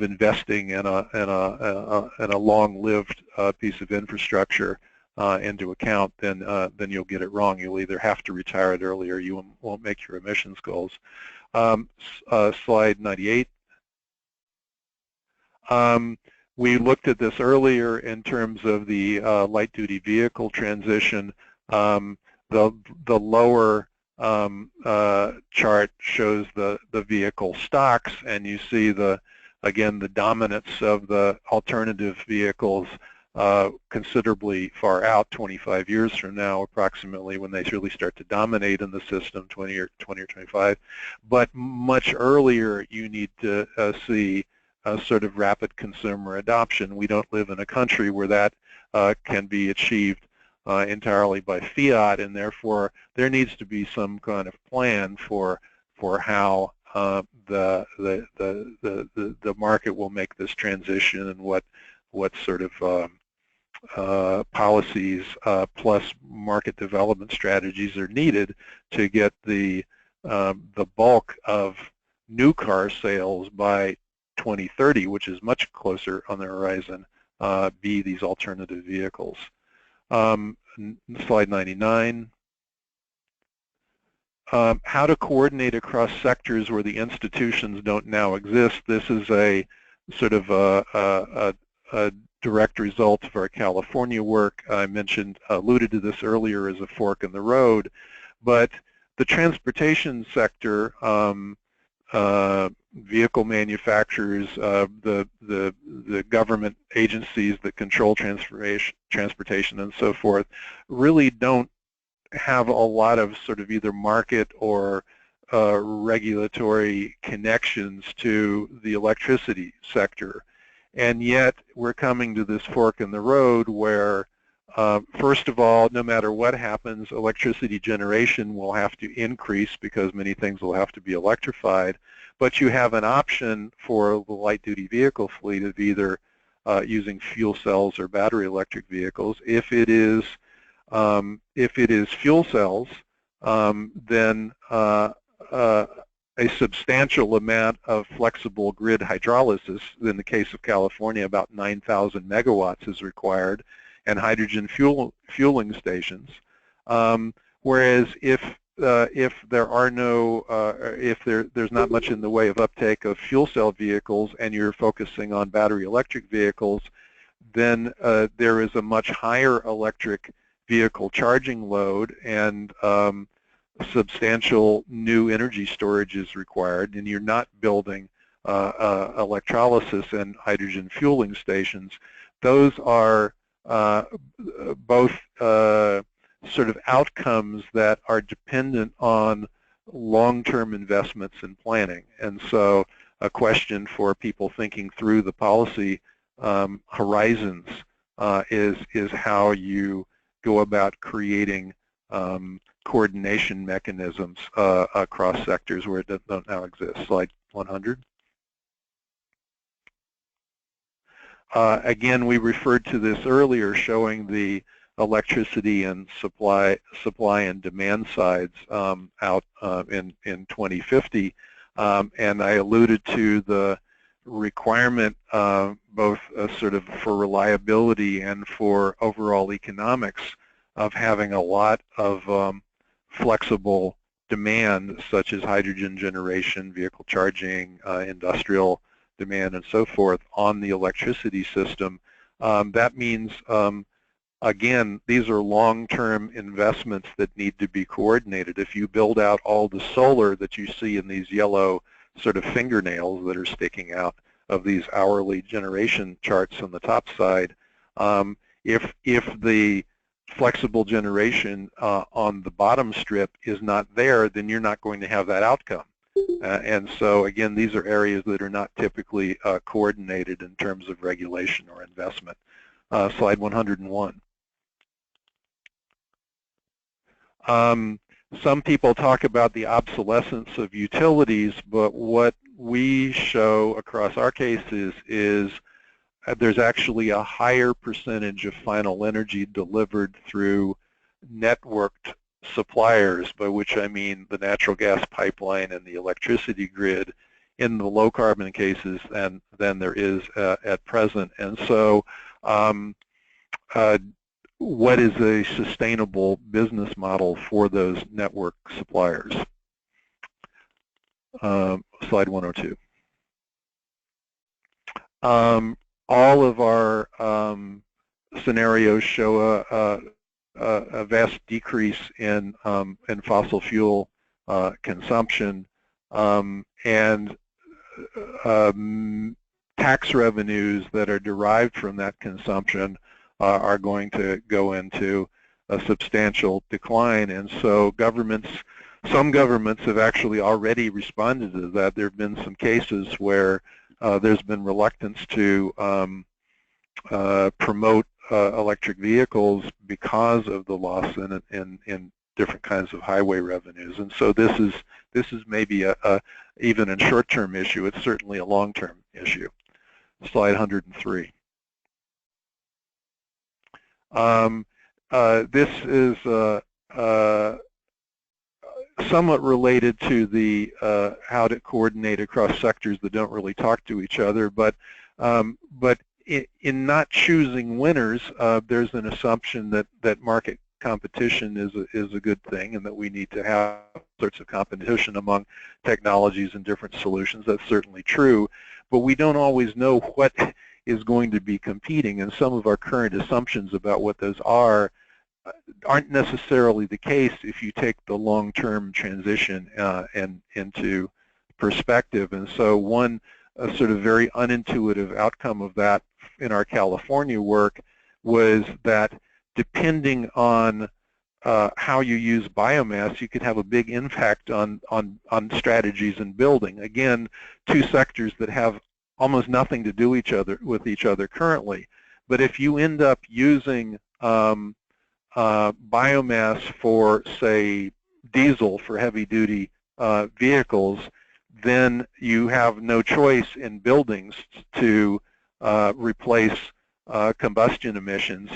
investing in a long-lived piece of infrastructure into account, then you'll get it wrong. You'll either have to retire it early or you won't make your emissions goals. Slide 98. We looked at this earlier in terms of the light-duty vehicle transition. The lower chart shows the vehicle stocks, and you see again the dominance of the alternative vehicles considerably far out, 25 years from now approximately, when they really start to dominate in the system, 20 or 25. But much earlier you need to see a sort of rapid consumer adoption. We don't live in a country where that can be achieved entirely by fiat, and therefore there needs to be some kind of plan for how the market will make this transition, and what sort of policies plus market development strategies are needed to get the bulk of new car sales by 2030, which is much closer on the horizon, be these alternative vehicles. Slide 99. How to coordinate across sectors where the institutions don't now exist. This is a sort of a direct result of our California work. I alluded to this earlier as a fork in the road, but the transportation sector vehicle manufacturers, the government agencies that control transportation and so forth, really don't have a lot of sort of either market or regulatory connections to the electricity sector. And yet we're coming to this fork in the road where, first of all, no matter what happens, electricity generation will have to increase because many things will have to be electrified. But you have an option for the light-duty vehicle fleet of either using fuel cells or battery electric vehicles. If it is fuel cells, then a substantial amount of flexible grid hydrolysis, in the case of California, about 9,000 megawatts is required, and hydrogen fueling stations. Whereas if there are no, if there's not much in the way of uptake of fuel cell vehicles and you're focusing on battery electric vehicles, then there is a much higher electric vehicle charging load, and substantial new energy storage is required, and you're not building electrolysis and hydrogen fueling stations. Those are both sort of outcomes that are dependent on long-term investments and planning. And so a question for people thinking through the policy horizons is how you go about creating coordination mechanisms across sectors where it don't now exist. Slide 100. Again, we referred to this earlier, showing the electricity and supply and demand sides out in 2050, and I alluded to the requirement both sort of for reliability and for overall economics of having a lot of flexible demand, such as hydrogen generation, vehicle charging, industrial demand, and so forth on the electricity system. That means, again, these are long-term investments that need to be coordinated. If you build out all the solar that you see in these yellow sort of fingernails that are sticking out of these hourly generation charts on the top side, if the flexible generation on the bottom strip is not there, then you're not going to have that outcome. And so, again, these are areas that are not typically coordinated in terms of regulation or investment. Slide 101. Some people talk about the obsolescence of utilities, but what we show across our cases is there's actually a higher percentage of final energy delivered through networked suppliers, by which I mean the natural gas pipeline and the electricity grid, in the low carbon cases than there is at present. And so what is a sustainable business model for those network suppliers? Slide 102. All of our scenarios show a vast decrease in fossil fuel consumption, and tax revenues that are derived from that consumption are going to go into a substantial decline. And so some governments have actually already responded to that. There have been some cases where there's been reluctance to promote electric vehicles because of the loss in different kinds of highway revenues. And so this is maybe even a short-term issue. It's certainly a long-term issue. Slide 103. This is somewhat related to the how to coordinate across sectors that don't really talk to each other, but in not choosing winners, there's an assumption that market competition is a good thing, and that we need to have sorts of competition among technologies and different solutions. That's certainly true, but we don't always know what is going to be competing, and some of our current assumptions about what those aren't necessarily the case if you take the long-term transition and into perspective. And so one sort of very unintuitive outcome of that in our California work was that depending on how you use biomass, you could have a big impact on strategies in building. Again, two sectors that have almost nothing to do with each other currently. But if you end up using biomass for, say, diesel for heavy-duty vehicles, then you have no choice in buildings to replace combustion emissions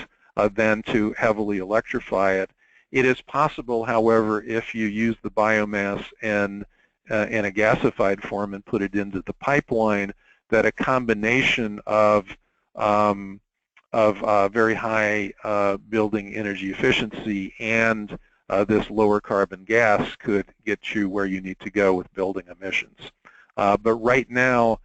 than to heavily electrify it. It is possible, however, if you use the biomass in a gasified form and put it into the pipeline, that a combination of very high building energy efficiency and this lower carbon gas could get you where you need to go with building emissions. But right now,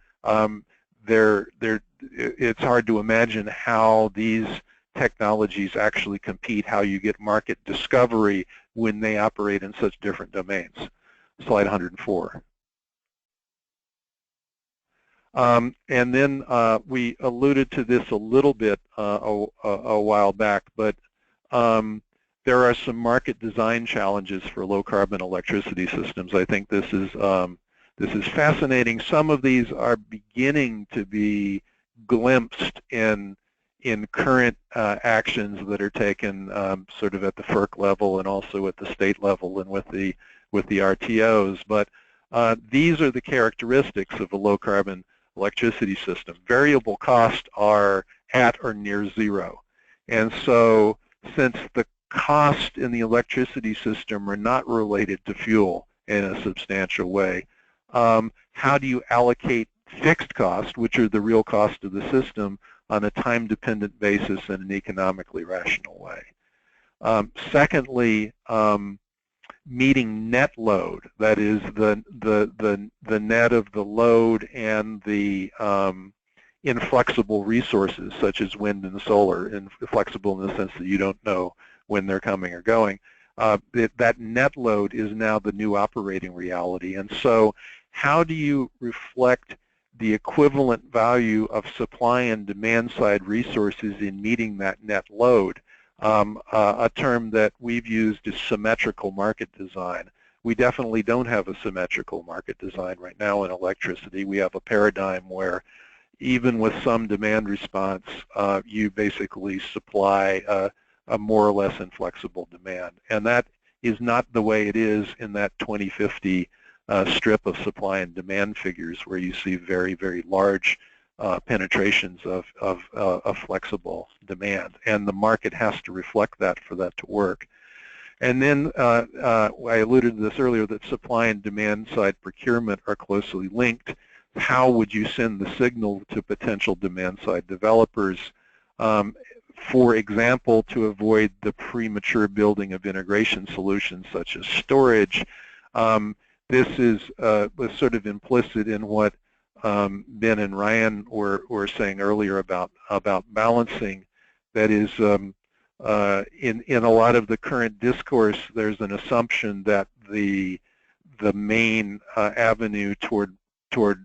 it's hard to imagine how these technologies actually compete, how you get market discovery when they operate in such different domains. Slide 104. And then we alluded to this a little bit a while back, but there are some market design challenges for low-carbon electricity systems. I think this is fascinating. Some of these are beginning to be glimpsed in current actions that are taken sort of at the FERC level and also at the state level and with the RTOs. But these are the characteristics of a low-carbon electricity system. Variable costs are at or near zero. And so since the cost in the electricity system are not related to fuel in a substantial way, how do you allocate fixed costs, which are the real cost of the system, on a time-dependent basis in an economically rational way? Secondly, meeting net load, that is the net of the load and the inflexible resources such as wind and solar, inflexible in the sense that you don't know when they're coming or going. That net load is now the new operating reality. And so how do you reflect the equivalent value of supply and demand side resources in meeting that net load? A term that we've used is symmetrical market design. We definitely don't have a symmetrical market design right now in electricity. We have a paradigm where even with some demand response, you basically supply a more or less inflexible demand. And that is not the way it is in that 2050 strip of supply and demand figures where you see very, very large penetrations of flexible demand. And the market has to reflect that for that to work. And then I alluded to this earlier, that supply and demand side procurement are closely linked. How would you send the signal to potential demand side developers? For example, to avoid the premature building of integration solutions such as storage. This was sort of implicit in what Ben and Ryan were saying earlier about balancing. That is, in a lot of the current discourse, there's an assumption that the main avenue toward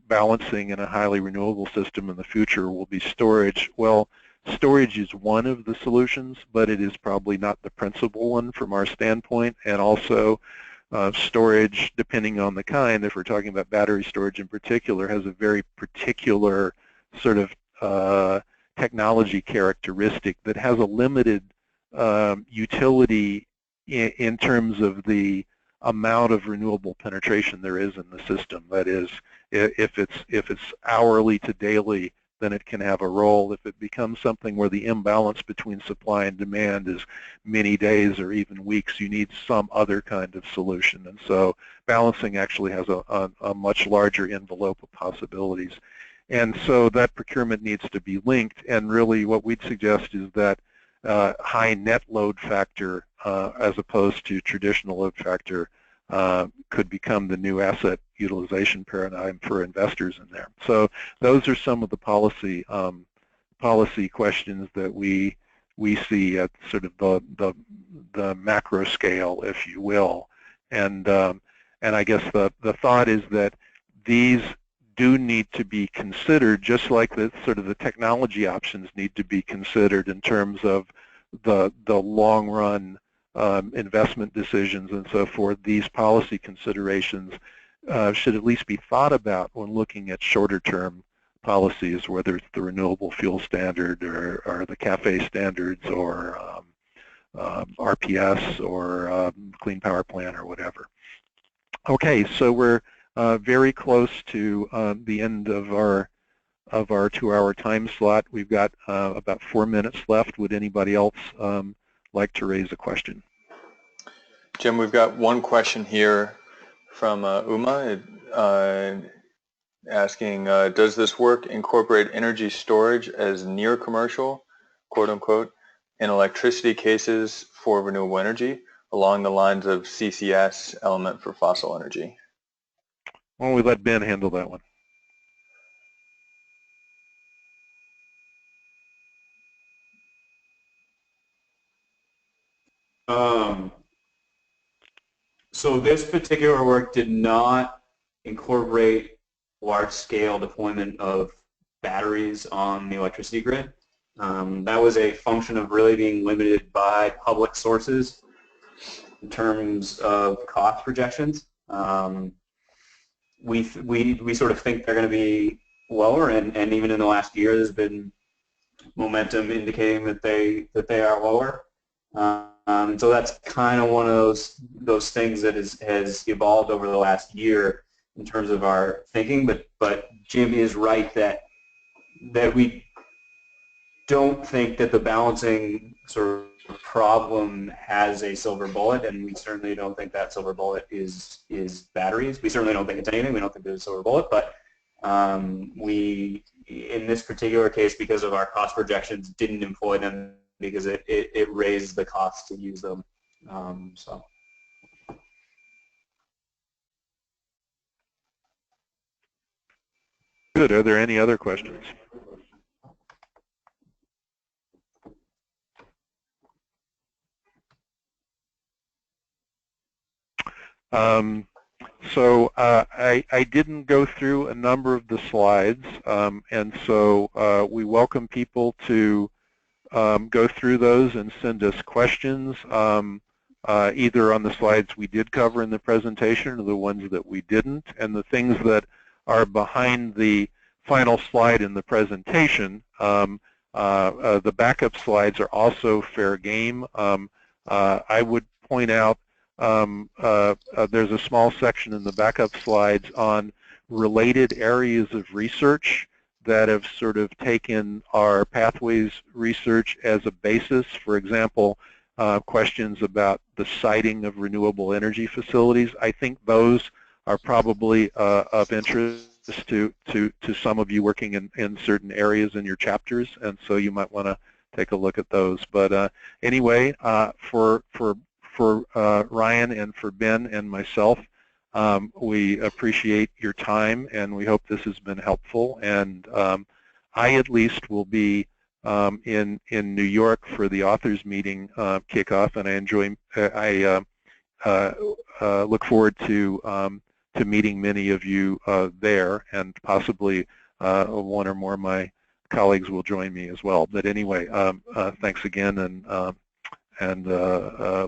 balancing in a highly renewable system in the future will be storage. Well, storage is one of the solutions, but it is probably not the principal one from our standpoint. And also, storage, depending on the kind, if we're talking about battery storage in particular, has a very particular sort of technology characteristic that has a limited utility in terms of the amount of renewable penetration there is in the system. That is, if it's hourly to daily, then it can have a role. If it becomes something where the imbalance between supply and demand is many days or even weeks, you need some other kind of solution. And so balancing actually has a much larger envelope of possibilities. And so that procurement needs to be linked. And really what we'd suggest is that high net load factor as opposed to traditional load factor could become the new asset utilization paradigm for investors in there. So those are some of the policy questions that we see at sort of the macro scale, if you will. And I guess the thought is that these do need to be considered, just like the sort of the technology options need to be considered in terms of the long run investment decisions and so forth. These policy considerations should at least be thought about when looking at shorter term policies, whether it's the renewable fuel standard or the CAFE standards or RPS or Clean Power Plan or whatever. Okay, so we're very close to the end of our 2-hour time slot. We've got about 4 minutes left. Would anybody else like to raise a question? Jim, we've got one question here from Uma asking, does this work incorporate energy storage as near commercial, quote unquote, in electricity cases for renewable energy along the lines of CCS element for fossil energy? Why don't we let Ben handle that one? So this particular work did not incorporate large-scale deployment of batteries on the electricity grid. That was a function of really being limited by public sources in terms of cost projections. We sort of think they're going to be lower, and even in the last year, there's been momentum indicating that they are lower. So that's kind of one of those things that has evolved over the last year in terms of our thinking. But Jim is right that we don't think that the balancing sort of problem has a silver bullet, and we certainly don't think that silver bullet is batteries. We certainly don't think it's anything. We don't think there's a silver bullet, but we, in this particular case, because of our cost projections, didn't employ them because it raised the cost to use them. So. Good. Are there any other questions? So I didn't go through a number of the slides, and so we welcome people to go through those and send us questions, either on the slides we did cover in the presentation or the ones that we didn't. And the things that are behind the final slide in the presentation, the backup slides are also fair game. I would point out there's a small section in the backup slides on related areas of research that have sort of taken our pathways research as a basis. For example, questions about the siting of renewable energy facilities. I think those are probably of interest to some of you working in certain areas in your chapters, and so you might want to take a look at those. But anyway, for Ryan and for Ben and myself, we appreciate your time, and we hope this has been helpful. And I, at least, will be in New York for the authors meeting kickoff, and I look forward to meeting many of you there, and possibly one or more of my colleagues will join me as well. But anyway, thanks again, and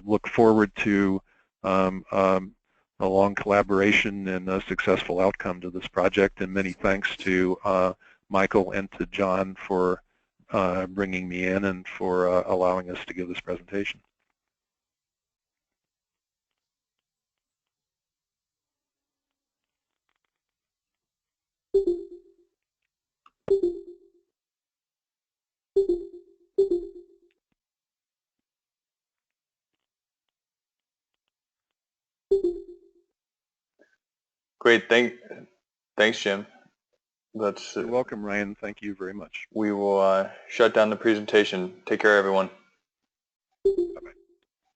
look forward to a long collaboration and a successful outcome to this project. And many thanks to Michael and to John for bringing me in and for allowing us to give this presentation. Great, thanks, Jim. You're welcome, Ryan. Thank you very much. We will shut down the presentation. Take care, everyone. Bye-bye.